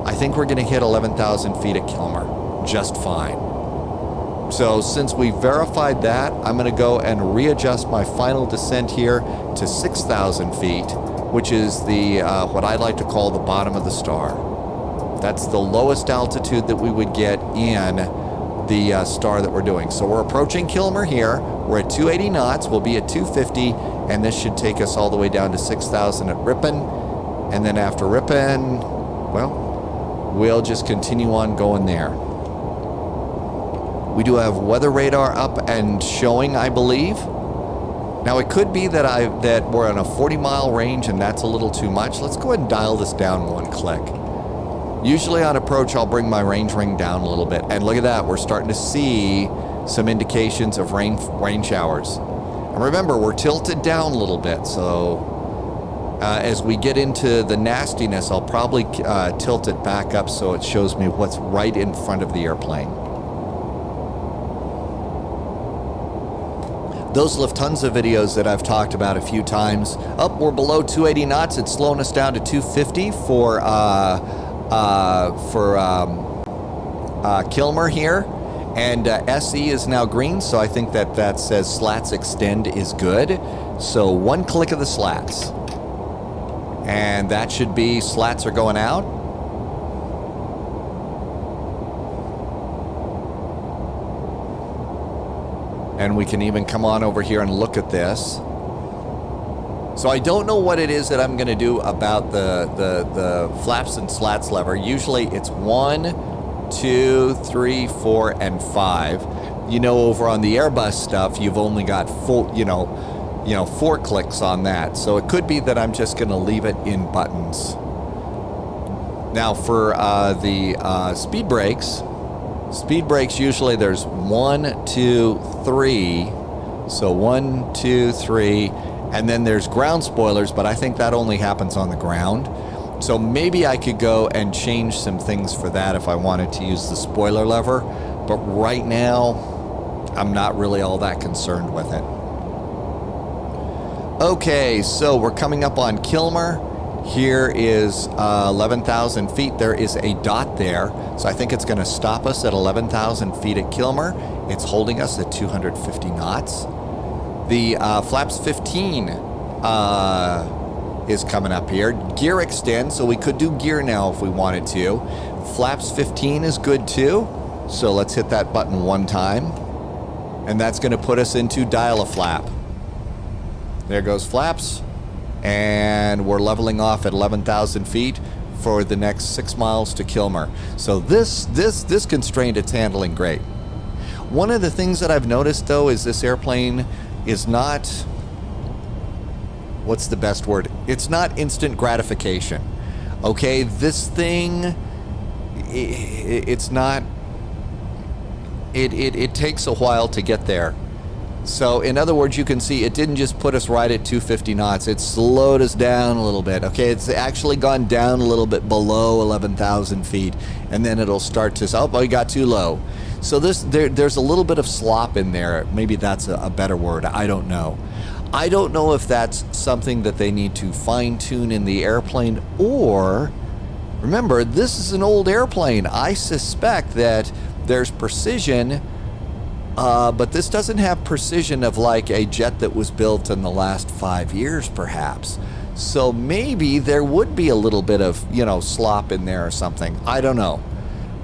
I think we're going to hit 11,000 feet at Kilmer just fine. So since we verified that, I'm going to go and readjust my final descent here to 6,000 feet, which is the what I like to call the bottom of the star. That's the lowest altitude that we would get in the star that we're doing. So we're approaching Kilmer here. We're at 280 knots. We'll be at 250, and this should take us all the way down to 6,000 at Ripon. And then after Ripon, well, we'll just continue on going there. We do have weather radar up and showing, I believe. Now it could be that we're on a 40-mile range, and that's a little too much. Let's go ahead and dial this down 1 click. Usually on approach, I'll bring my range ring down a little bit. And look at that, we're starting to see some indications of rain showers. And remember, we're tilted down a little bit, so as we get into the nastiness, I'll probably tilt it back up so it shows me what's right in front of the airplane. Those Lufthansa videos that I've talked about a few times, we're below 280 knots. It's slowing us down to 250 for Kilmer here. And SE is now green, so I think that says slats extend is good. So 1 click of the slats. And that should be slats are going out. And we can even come on over here and look at this. So I don't know what it is that I'm going to do about the flaps and slats lever. Usually it's 1, 2, 3, 4, and 5. You know, over on the Airbus stuff, you've only got 4 clicks on that. So it could be that I'm just going to leave it in buttons. Now for the speed brakes usually there's 1, 2, 3. So 1, 2, 3, and then there's ground spoilers, but I think that only happens on the ground. So maybe I could go and change some things for that if I wanted to use the spoiler lever, but right now I'm not really all that concerned with it. Okay, so we're coming up on Kilmer. Here is 11,000 feet. There is a dot there, so I think it's going to stop us at 11,000 feet at Kilmer. It's holding us at 250 knots. The flaps 15 is coming up here. Gear extend, so we could do gear now if we wanted to. Flaps 15 is good too, so let's hit that button one time. And that's going to put us into dial a flap. There goes flaps. And we're leveling off at 11,000 feet for the next 6 miles to Kilmer. So this constraint, it's handling great. One of the things that I've noticed though is this airplane is not, what's the best word? It's not instant gratification. Okay, this thing, it's not, it takes a while to get there. So in other words, you can see it didn't just put us right at 250 knots. It slowed us down a little bit. Okay, it's actually gone down a little bit below 11,000 feet. And then it'll start to, oh, we got too low. So there's a little bit of slop in there. Maybe that's a better word. I don't know. I don't know if that's something that they need to fine tune in the airplane, or remember, this is an old airplane. I suspect that there's precision, but this doesn't have precision of like a jet that was built in the last 5 years, perhaps. So maybe there would be a little bit of, slop in there or something. I don't know.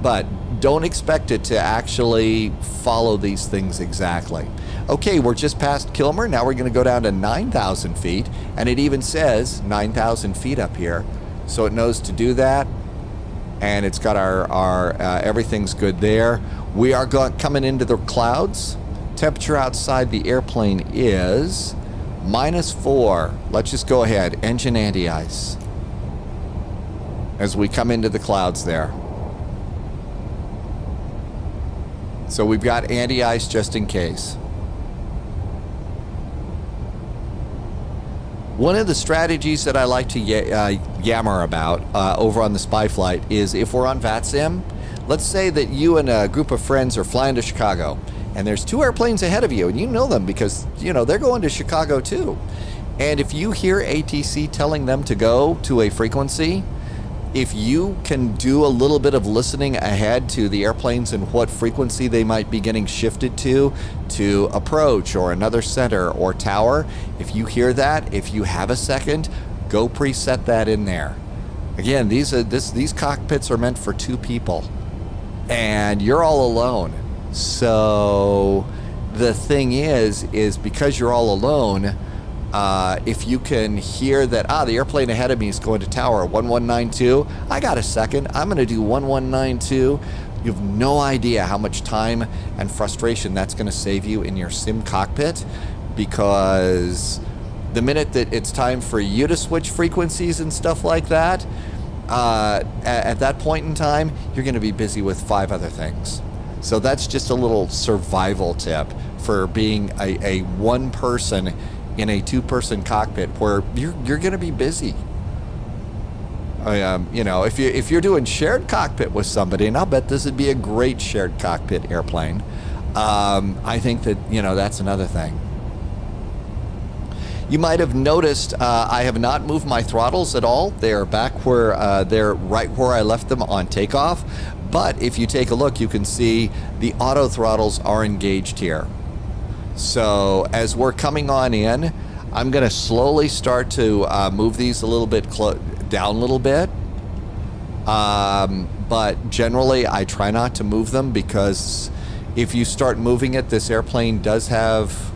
But don't expect it to actually follow these things exactly. Okay, we're just past Kilmer. Now we're going to go down to 9,000 feet. And it even says 9,000 feet up here. So it knows to do that. And it's got our everything's good there. We are coming into the clouds. Temperature outside the airplane is -4. Let's just go ahead. Engine anti-ice. As we come into the clouds there. So we've got anti-ice just in case. One of the strategies that I like to yammer about over on the spy flight is if we're on VATSIM, let's say that you and a group of friends are flying to Chicago, and there's 2 airplanes ahead of you, and you know them because, they're going to Chicago too. And if you hear ATC telling them to go to a frequency, if you can do a little bit of listening ahead to the airplanes and what frequency they might be getting shifted to approach or another center or tower, if you hear that, if you have a second, go preset that in there. Again, these cockpits are meant for 2 people, and you're all alone. So the thing is because you're all alone, if you can hear that, the airplane ahead of me is going to tower 1192, I got a second, I'm going to do 1192. You have no idea how much time and frustration that's going to save you in your sim cockpit, because the minute that it's time for you to switch frequencies and stuff like that, at that point in time, you're going to be busy with 5 other things. So that's just a little survival tip for being a one person in a 2-person cockpit where you're going to be busy. If you're doing shared cockpit with somebody, and I'll bet this would be a great shared cockpit airplane, I think that, that's another thing. You might have noticed I have not moved my throttles at all. They are back where they're right where I left them on takeoff. But if you take a look, you can see the auto throttles are engaged here. So as we're coming on in, I'm going to slowly start to move these a little bit down a little bit. But generally, I try not to move them, because if you start moving it, this airplane does have...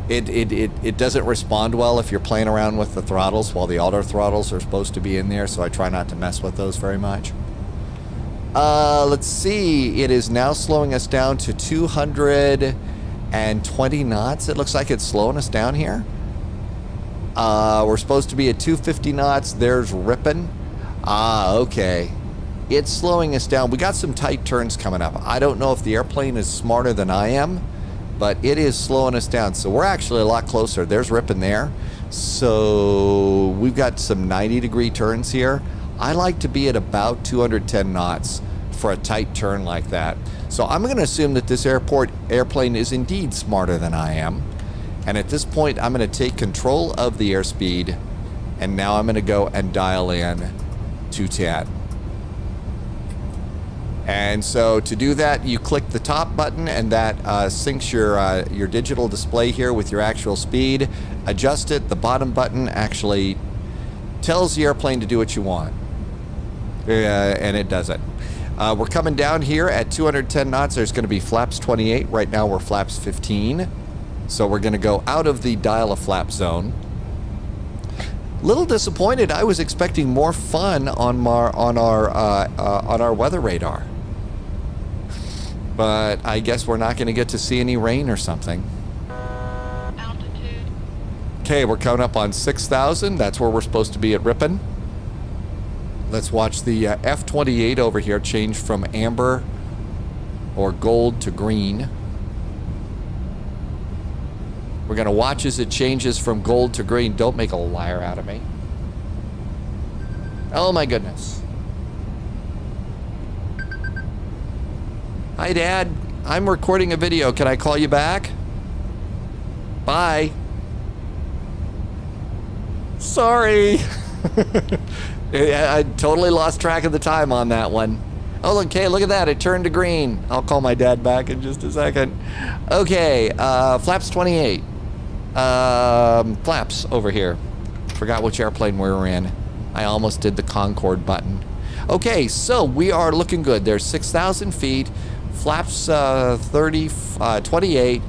It doesn't respond well if you're playing around with the throttles while the auto throttles are supposed to be in there, so I try not to mess with those very much. Let's see. It is now slowing us down to 220 knots. It looks like it's slowing us down here. We're supposed to be at 250 knots. There's ripping. Okay. It's slowing us down. We got some tight turns coming up. I don't know if the airplane is smarter than I am, but it is slowing us down. So we're actually a lot closer. There's Ripon there. So we've got some 90-degree turns here. I like to be at about 210 knots for a tight turn like that. So I'm going to assume that this airplane is indeed smarter than I am. And at this point, I'm going to take control of the airspeed. And now I'm going to go and dial in 210. And so to do that, you click the top button, and that syncs your digital display here with your actual speed. Adjust it. The bottom button actually tells the airplane to do what you want. And it does it. We're coming down here at 210 knots. There's going to be flaps 28. Right now we're flaps 15. So we're going to go out of the dial a flap zone. Little disappointed. I was expecting more fun on our weather radar. But I guess we're not going to get to see any rain or something.
Altitude.
Okay, we're coming up on 6,000. That's where we're supposed to be at Ripon. Let's watch the F-28 over here change from amber or gold to green. We're going to watch as it changes from gold to green. Don't make a liar out of me. Oh my goodness. Hi, Dad. I'm recording a video. Can I call you back? Bye. Sorry. I totally lost track of the time on that one. Oh, okay, look at that. It turned to green. I'll call my dad back in just a second. Okay, flaps 28. Flaps over here. Forgot which airplane we were in. I almost did the Concorde button. Okay, so we are looking good. There's 6,000 feet. Flaps 28,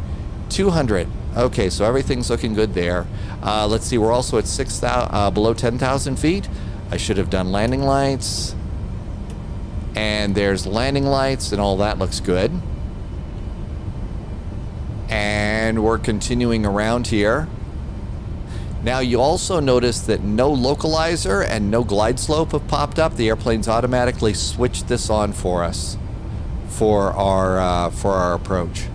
200. Okay, so everything's looking good there. Let's see, we're also at below 10,000 feet. I should have done landing lights. And there's landing lights, and all that looks good. And we're continuing around here. Now you also notice that no localizer and no glide slope have popped up. The airplane's automatically switched this on for us for our approach.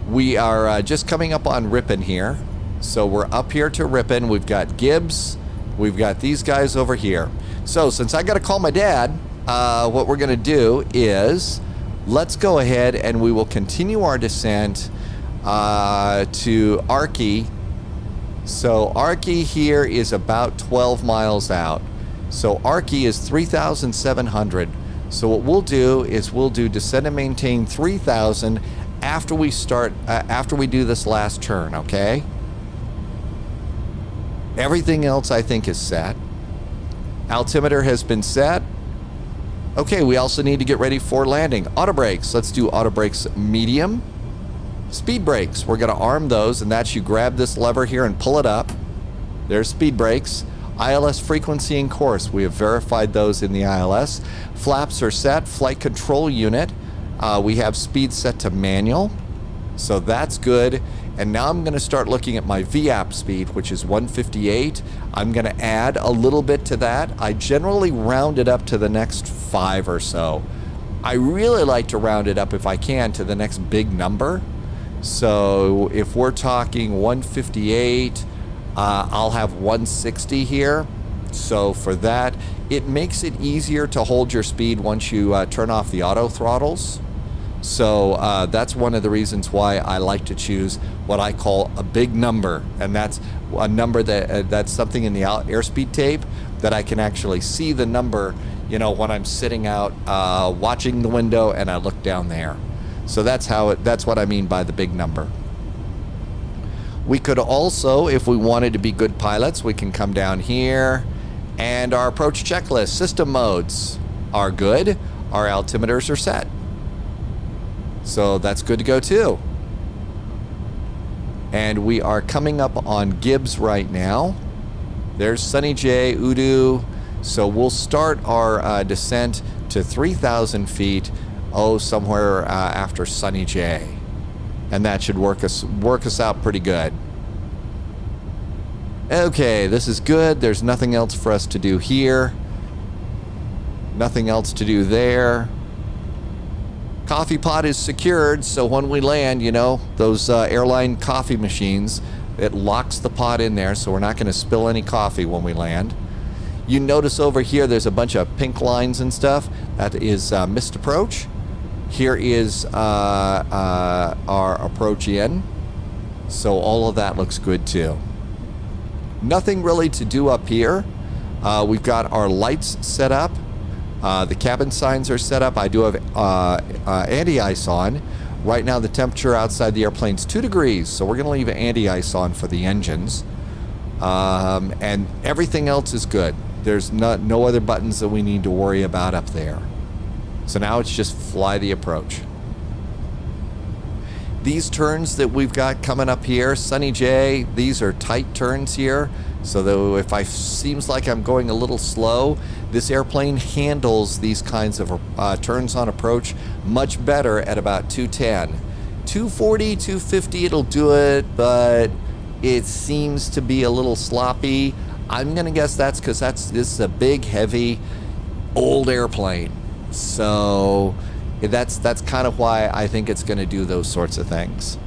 We are just coming up on Ripon here. So we're up here to Ripon. We've got Gibbs. We've got these guys over here. So since I got to call my dad, what we're going to do is let's go ahead and we will continue our descent to Arky. So Arky here is about 12 miles out. So Arky is 3,700. So what we'll do is we'll do descend and maintain 3,000 after we start, after we do this last turn, okay? Everything else I think is set. Altimeter has been set. Okay, we also need to get ready for landing. Auto brakes, let's do auto brakes medium. Speed brakes, we're gonna arm those, and that's you grab this lever here and pull it up. There's speed brakes. ILS frequency and course, we have verified those in the ILS. Flaps are set, flight control unit. We have speed set to manual, so that's good. And now I'm gonna start looking at my VAP speed, which is 158. I'm gonna add a little bit to that. I generally round it up to the next 5 or so. I really like to round it up if I can to the next big number. So if we're talking 158, I'll have 160 here. So for that, it makes it easier to hold your speed once you turn off the auto throttles. So that's one of the reasons why I like to choose what I call a big number, and that's a number that that's something in the airspeed tape that I can actually see the number, you know, when I'm sitting out watching the window and I look down there. So that's what I mean by the big number. We could also, if we wanted to be good pilots, we can come down here and our approach checklist system modes are good. Our altimeters are set. So that's good to go too. And we are coming up on Gibbs right now. There's Sunny J, Udu. So we'll start our descent to 3,000 feet, somewhere after Sunny J. And that should work us out pretty good. Okay, this is good. There's nothing else for us to do here. Nothing else to do there. Coffee pot is secured, so when we land, you know, those airline coffee machines, it locks the pot in there, so we're not going to spill any coffee when we land. You notice over here there's a bunch of pink lines and stuff. That is missed approach. Here is our approach in. So all of that looks good too. Nothing really to do up here. We've got our lights set up. The cabin signs are set up. I do have anti-ice on. Right now the temperature outside the airplane's 2 degrees, so we're going to leave anti-ice on for the engines. And everything else is good. There's no other buttons that we need to worry about up there. So now it's just fly the approach. These turns that we've got coming up here, Sunny J, these are tight turns here. So though if I seems like I'm going a little slow, this airplane handles these kinds of turns on approach much better at about 210. 240, 250, it'll do it, but it seems to be a little sloppy. I'm gonna guess that's because this is a big, heavy, old airplane. So that's kind of why I think it's gonna do those sorts of things.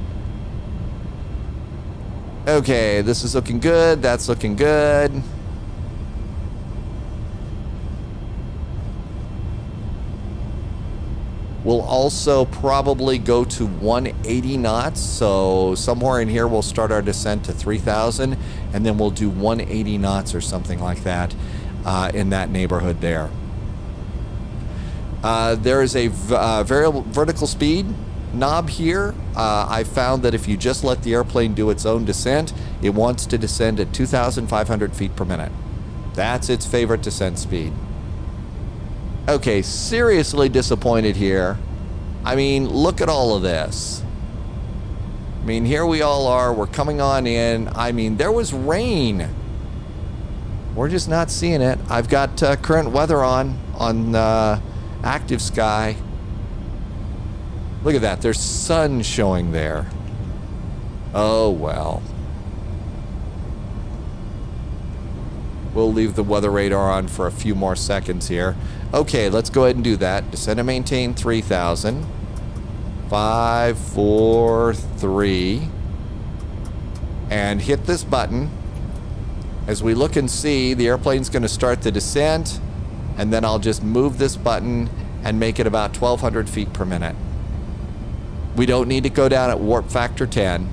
Okay, this is looking good. That's looking good. We'll also probably go to 180 knots. So somewhere in here, we'll start our descent to 3,000, and then we'll do 180 knots or something like that in that neighborhood there. There is a variable vertical speed knob here. I found that if you just let the airplane do its own descent, it wants to descend at 2,500 feet per minute. That's its favorite descent speed. Okay, seriously disappointed here. I mean, look at all of this. I mean, here we all are. We're coming on in. I mean, there was rain. We're just not seeing it. I've got current weather on active sky. Look at that. There's sun showing there. Oh, well. We'll leave the weather radar on for a few more seconds here. Okay, let's go ahead and do that. Descend and maintain 3,000. 5, 4, 3. And hit this button. As we look and see, the airplane's going to start the descent. And then I'll just move this button and make it about 1,200 feet per minute. We don't need to go down at warp factor 10.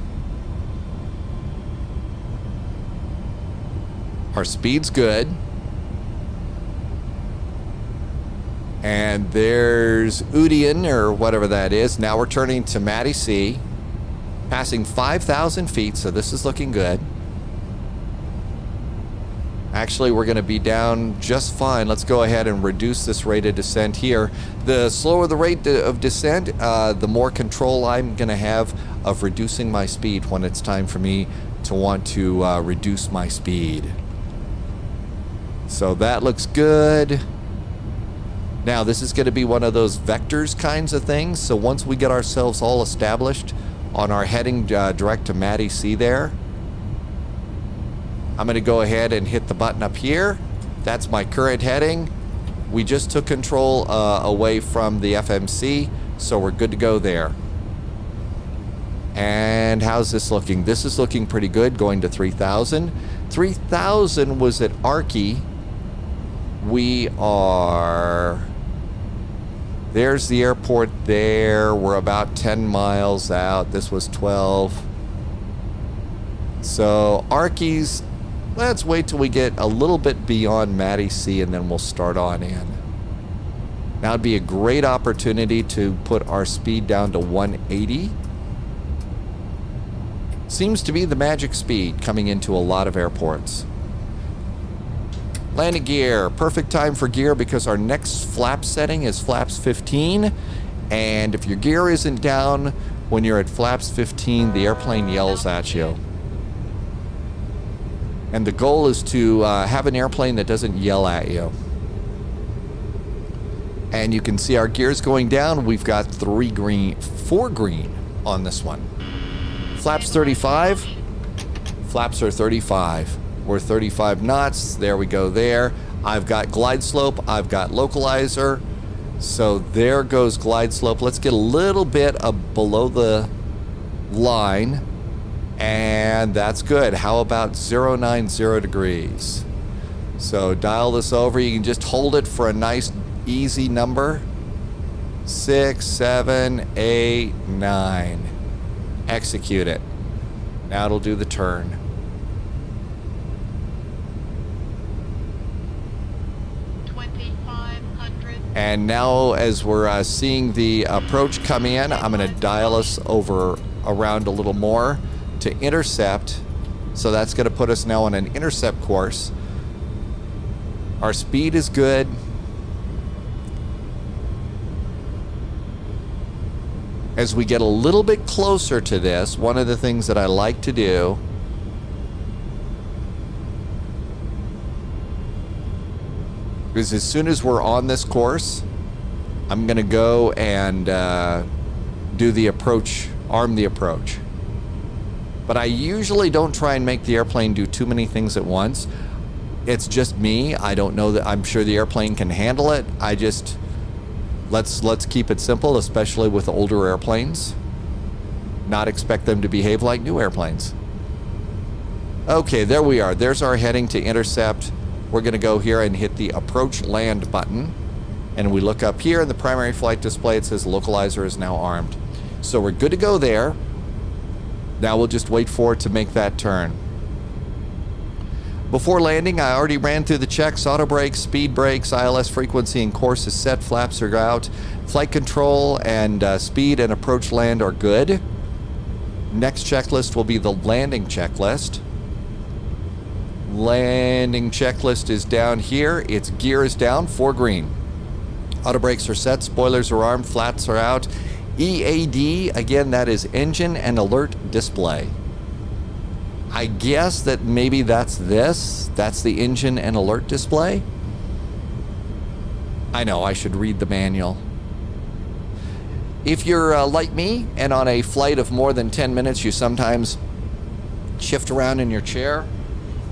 Our speed's good. And there's Udian, or whatever that is. Now we're turning to Matty C. Passing 5,000 feet, so this is looking good. Actually, we're going to be down just fine. Let's go ahead and reduce this rate of descent here. The slower the rate of descent, the more control I'm going to have of reducing my speed when it's time for me to want to reduce my speed. So that looks good. Now, this is going to be one of those vectors kinds of things. So once we get ourselves all established on our heading direct to Matty C there, I'm going to go ahead and hit the button up here. That's my current heading. We just took control away from the FMC, so we're good to go there. And how's this looking? This is looking pretty good, going to 3,000. 3,000 was at Arky. We are... There's the airport there. We're about 10 miles out. This was 12. So Arky's... Let's wait till we get a little bit beyond Matty C and then we'll start on in. Now it'd be a great opportunity to put our speed down to 180. Seems to be the magic speed coming into a lot of airports. Landing gear. Perfect time for gear because our next flap setting is flaps 15. And if your gear isn't down when you're at flaps 15, the airplane yells at you. And the goal is to have an airplane that doesn't yell at you. And you can see our gears going down. We've got 4 green on this one. Flaps 35. Flaps are 35. We're 35 knots. There we go there. I've got glide slope, I've got localizer. So there goes glide slope. Let's get a little bit below the line, and that's good. How about 090 degrees? So dial this over. You can just hold it for a nice easy number. 6, 7, 8, 9. Execute it. Now it'll do the turn. And now as we're seeing the approach come in, I'm going to dial us over around a little more to intercept. So that's going to put us now on an intercept course. Our speed is good. As we get a little bit closer to this, one of the things that I like to do is as soon as we're on this course, I'm going to go and do the approach, arm the approach. But I usually don't try and make the airplane do too many things at once. It's just me. I don't know that I'm sure the airplane can handle it. I just let's keep it simple, especially with older airplanes. Not expect them to behave like new airplanes. Okay, there we are. There's our heading to intercept. We're going to go here and hit the approach land button. And we look up here in the primary flight display, it says localizer is now armed. So we're good to go there. Now we'll just wait for it to make that turn. Before landing, I already ran through the checks. Auto brakes, speed brakes, ILS frequency and course is set, flaps are out. Flight control and speed and approach land are good. Next checklist will be the landing checklist. Landing checklist is down here. Its gear is down, 4 green. Auto brakes are set, spoilers are armed, flaps are out. EAD, again, that is engine and alert display. I guess that maybe that's this. That's the engine and alert display. I know, I should read the manual. If you're like me and on a flight of more than 10 minutes, you sometimes shift around in your chair.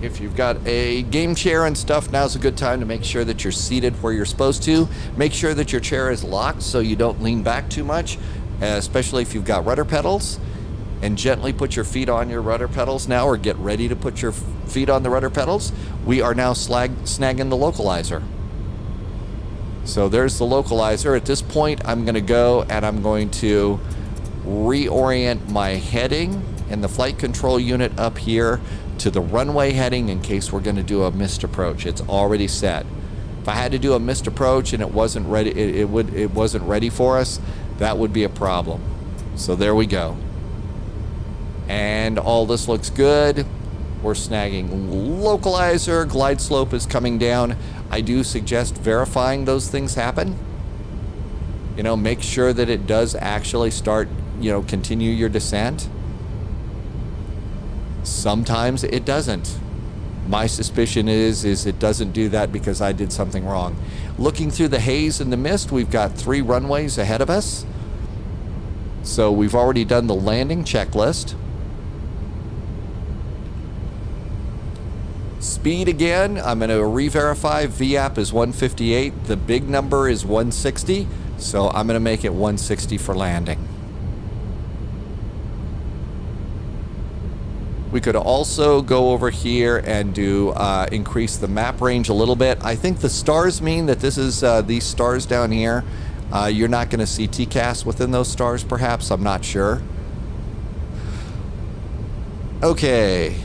If you've got a game chair and stuff, now's a good time to make sure that you're seated where you're supposed to. Make sure that your chair is locked so you don't lean back too much, especially if you've got rudder pedals. And gently put your feet on your rudder pedals now, or get ready to put your feet on the rudder pedals. We are now snagging the localizer. So there's the localizer. At this point, I'm going to go and I'm going to reorient my heading and the flight control unit up here to the runway heading in case we're going to do a missed approach. It's already set. If I had to do a missed approach and it wasn't ready, it wasn't ready for us, that would be a problem. So there we go. And all this looks good. We're snagging localizer. Glide slope is coming down. I do suggest verifying those things happen. You know, make sure that it does actually start, you know, continue your descent. Sometimes it doesn't. My suspicion is it doesn't do that because I did something wrong. Looking through the haze and the mist, we've got 3 runways ahead of us. So we've already done the landing checklist. Speed again, I'm going to re-verify. VAP is 158. The big number is 160. So I'm going to make it 160 for landing. We could also go over here and do increase the map range a little bit. I think the stars mean that this is these stars down here. You're not going to see TCAS within those stars, perhaps. I'm not sure. Okay,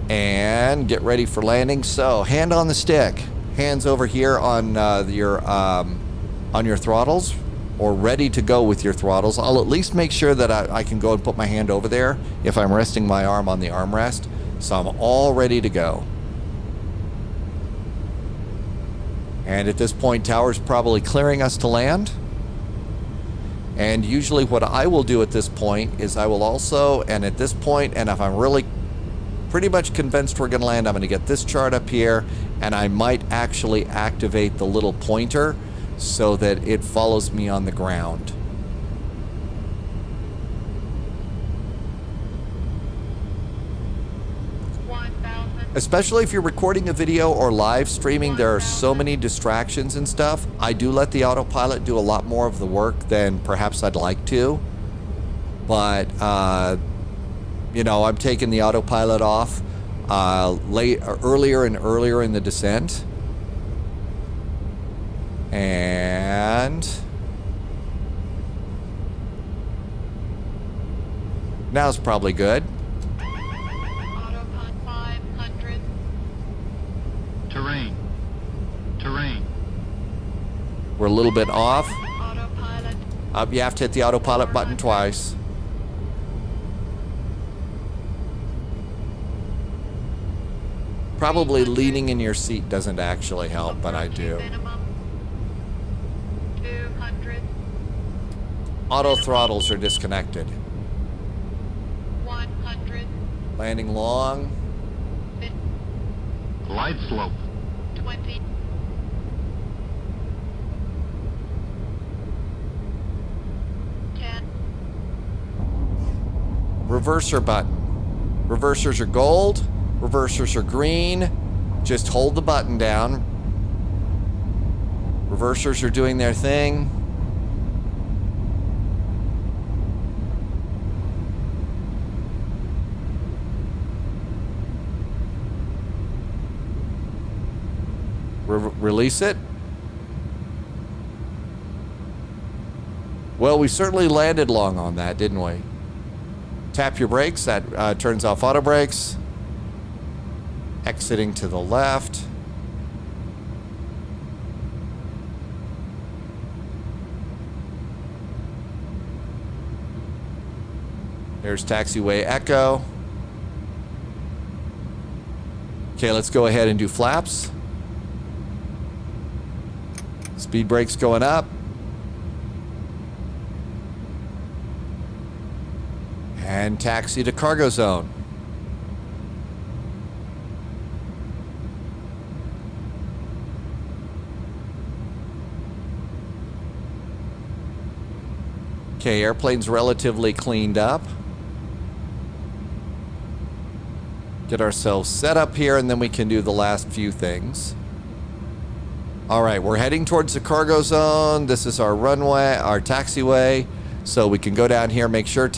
and get ready for landing. So hand on the stick, hands over here on your throttles, or ready to go with your throttles. I'll at least make sure that I can go and put my hand over there if I'm resting my arm on the armrest. So I'm all ready to go. And at this point, tower's probably clearing us to land. And usually what I will do at this point is I will also, and at this point, and if I'm really pretty much convinced we're going to land, I'm going to get this chart up here, and I might actually activate the little pointer so that it follows me on the ground. Especially if you're recording a video or live streaming, there are so many distractions and stuff. I do let the autopilot do a lot more of the work than perhaps I'd like to. But, you know, I'm taking the autopilot off earlier and earlier in the descent. And now it's probably good.
Autopilot 500.
Terrain. Terrain.
We're a little bit off.
Autopilot.
You have to hit the autopilot button twice. Probably leaning in your seat doesn't actually help, but I do.
Minimum. 200.
Auto throttles are disconnected.
100.
Landing long.
Glide slope.
20. 10.
Reverser button. Reversers are gold. Reversers are green. Just hold the button down. Reversers are doing their thing. Release it. Well, we certainly landed long on that, didn't we? Tap your brakes. That turns off auto brakes. Exiting to the left. There's taxiway echo. Okay, let's go ahead and do flaps. Speed brakes going up. And taxi to cargo zone. Okay, airplane's relatively cleaned up. Get ourselves set up here, and then we can do the last few things. All right, we're heading towards the cargo zone. This is our runway, our taxiway. So we can go down here, make sure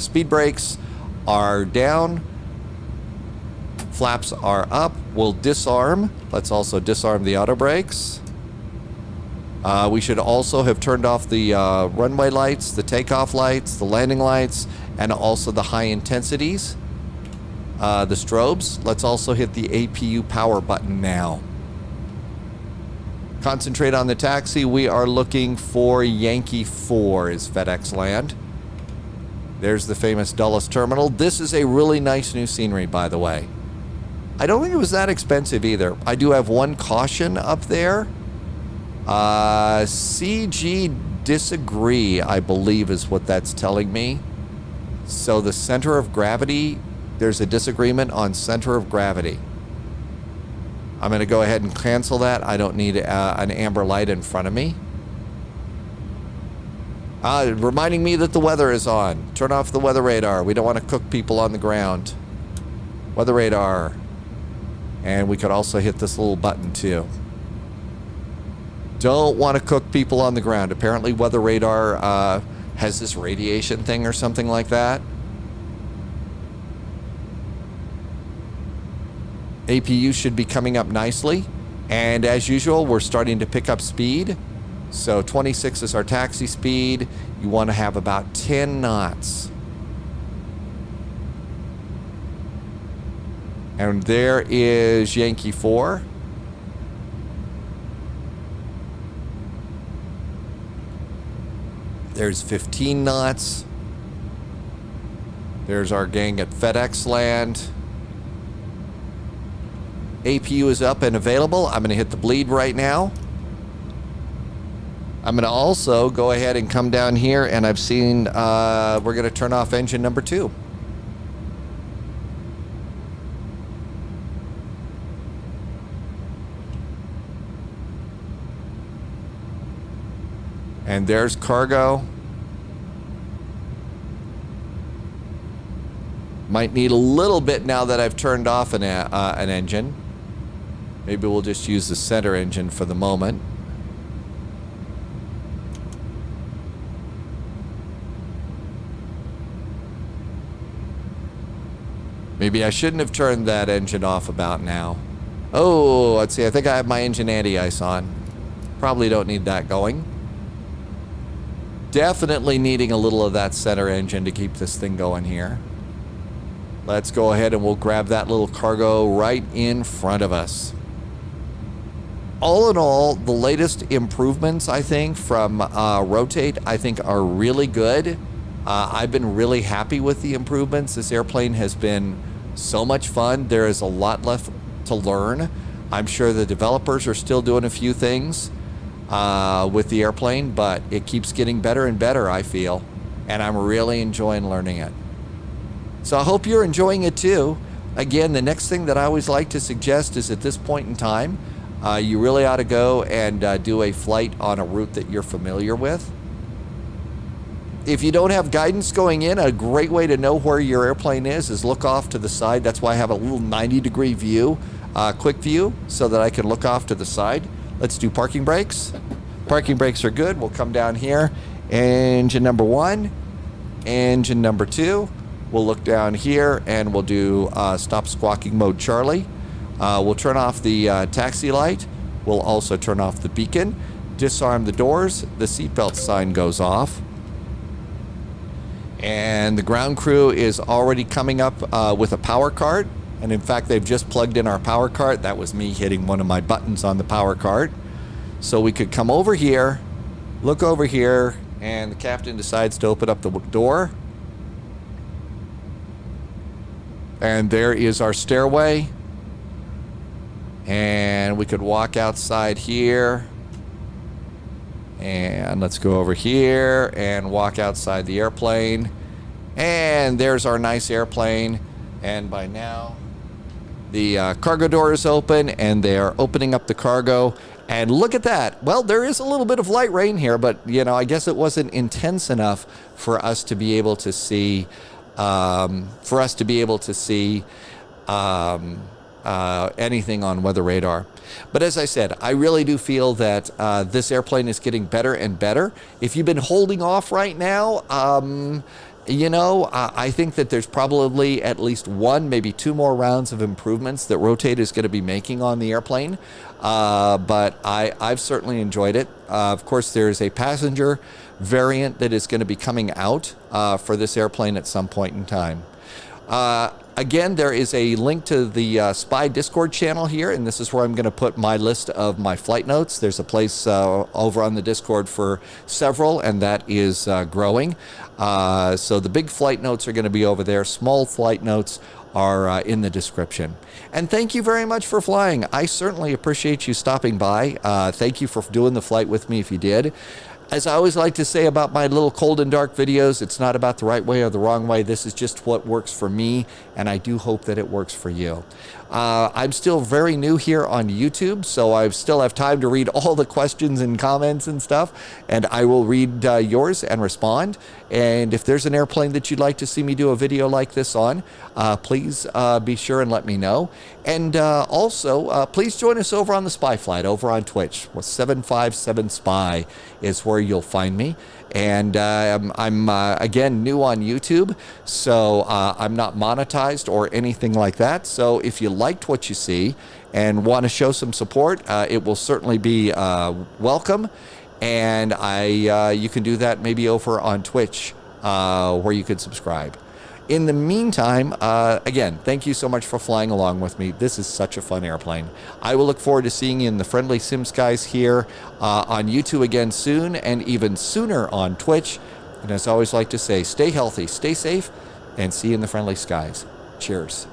speed brakes are down. Flaps are up. We'll disarm. Let's also disarm the auto brakes. We should also have turned off the runway lights, the takeoff lights, the landing lights, and also the high intensities, the strobes. Let's also hit the APU power button now. Concentrate on the taxi. We are looking for Yankee 4 is FedEx land. There's the famous Dulles terminal. This is a really nice new scenery, by the way. I don't think it was that expensive either. I do have one caution up there. CG disagree, I believe is what that's telling me. So the center of gravity, there's a disagreement on center of gravity. I'm going to go ahead and cancel that. I don't need an amber light in front of me. Reminding me that the weather is on. Turn off the weather radar. We don't want to cook people on the ground. Weather radar. And we could also hit this little button too. Don't want to cook people on the ground. Apparently weather radar has this radiation thing or something like that. APU should be coming up nicely. And as usual, we're starting to pick up speed. So 26 is our taxi speed. You want to have about 10 knots. And there is Yankee 4. There's 15 knots. There's our gang at FedEx land. APU is up and available. I'm going to hit the bleed right now. I'm going to also go ahead and come down here, and I've seen we're going to turn off engine number 2. And there's cargo. Might need a little bit now that I've turned off an engine. Maybe we'll just use the center engine for the moment. Maybe I shouldn't have turned that engine off about now. Oh, let's see. I think I have my engine anti-ice on. Probably don't need that going. Definitely needing a little of that center engine to keep this thing going here. Let's go ahead and we'll grab that little cargo right in front of us. All in all, the latest improvements, I think, from Rotate, I think are really good. I've been really happy with the improvements. This airplane has been so much fun. There is a lot left to learn. I'm sure the developers are still doing a few things with the airplane, but it keeps getting better and better, I feel, and I'm really enjoying learning it. So I hope you're enjoying it too. Again, the next thing that I always like to suggest is at this point in time, you really ought to go and do a flight on a route that you're familiar with. If you don't have guidance going in, a great way to know where your airplane is look off to the side. That's why I have a little 90-degree view, quick view, so that I can look off to the side. Let's do parking brakes. Parking brakes are good. We'll come down here. Engine number 1, engine number 2. We'll look down here and we'll do stop squawking mode Charlie. We'll turn off the taxi light. We'll also turn off the beacon. Disarm the doors. The seatbelt sign goes off. And the ground crew is already coming up with a power cart. And in fact, they've just plugged in our power cart. That was me hitting one of my buttons on the power cart. So we could come over here, look over here, and the captain decides to open up the door. And there is our stairway. And we could walk outside here. And let's go over here and walk outside the airplane. And there's our nice airplane. And by now, the cargo door is open and they're opening up the cargo. And look at that. Well, there is a little bit of light rain here, but you know, I guess it wasn't intense enough for us to be able to see, anything on weather radar. But as I said, I really do feel that this airplane is getting better and better. If you've been holding off right now, I think that there's probably at least 1, maybe 2 more rounds of improvements that Rotate is going to be making on the airplane. But I've certainly enjoyed it. Of course, there's a passenger variant that is going to be coming out for this airplane at some point in time. Again, there is a link to the SPY Discord channel here, and this is where I'm going to put my list of my flight notes. There's a place over on the Discord for several, and that is growing. So the big flight notes are going to be over there. Small flight notes are in the description. And thank you very much for flying. I certainly appreciate you stopping by. Thank you for doing the flight with me if you did. As I always like to say about my little cold and dark videos, it's not about the right way or the wrong way. This is just what works for me, and I do hope that it works for you. I'm still very new here on YouTube, so I still have time to read all the questions and comments and stuff, and I will read yours and respond. And if there's an airplane that you'd like to see me do a video like this on, please be sure and let me know. And also, please join us over on the Spy Flight over on Twitch. 757 Spy is where you'll find me. And I'm again, new on YouTube, so I'm not monetized or anything like that. So if you liked what you see and want to show some support, it will certainly be welcome. And you can do that maybe over on Twitch, where you could subscribe. In the meantime, again, thank you so much for flying along with me. This is such a fun airplane. I will look forward to seeing you in the friendly sim skies here on YouTube again soon, and even sooner on Twitch. And as I always like to say, stay healthy, stay safe, and see you in the friendly skies. Cheers.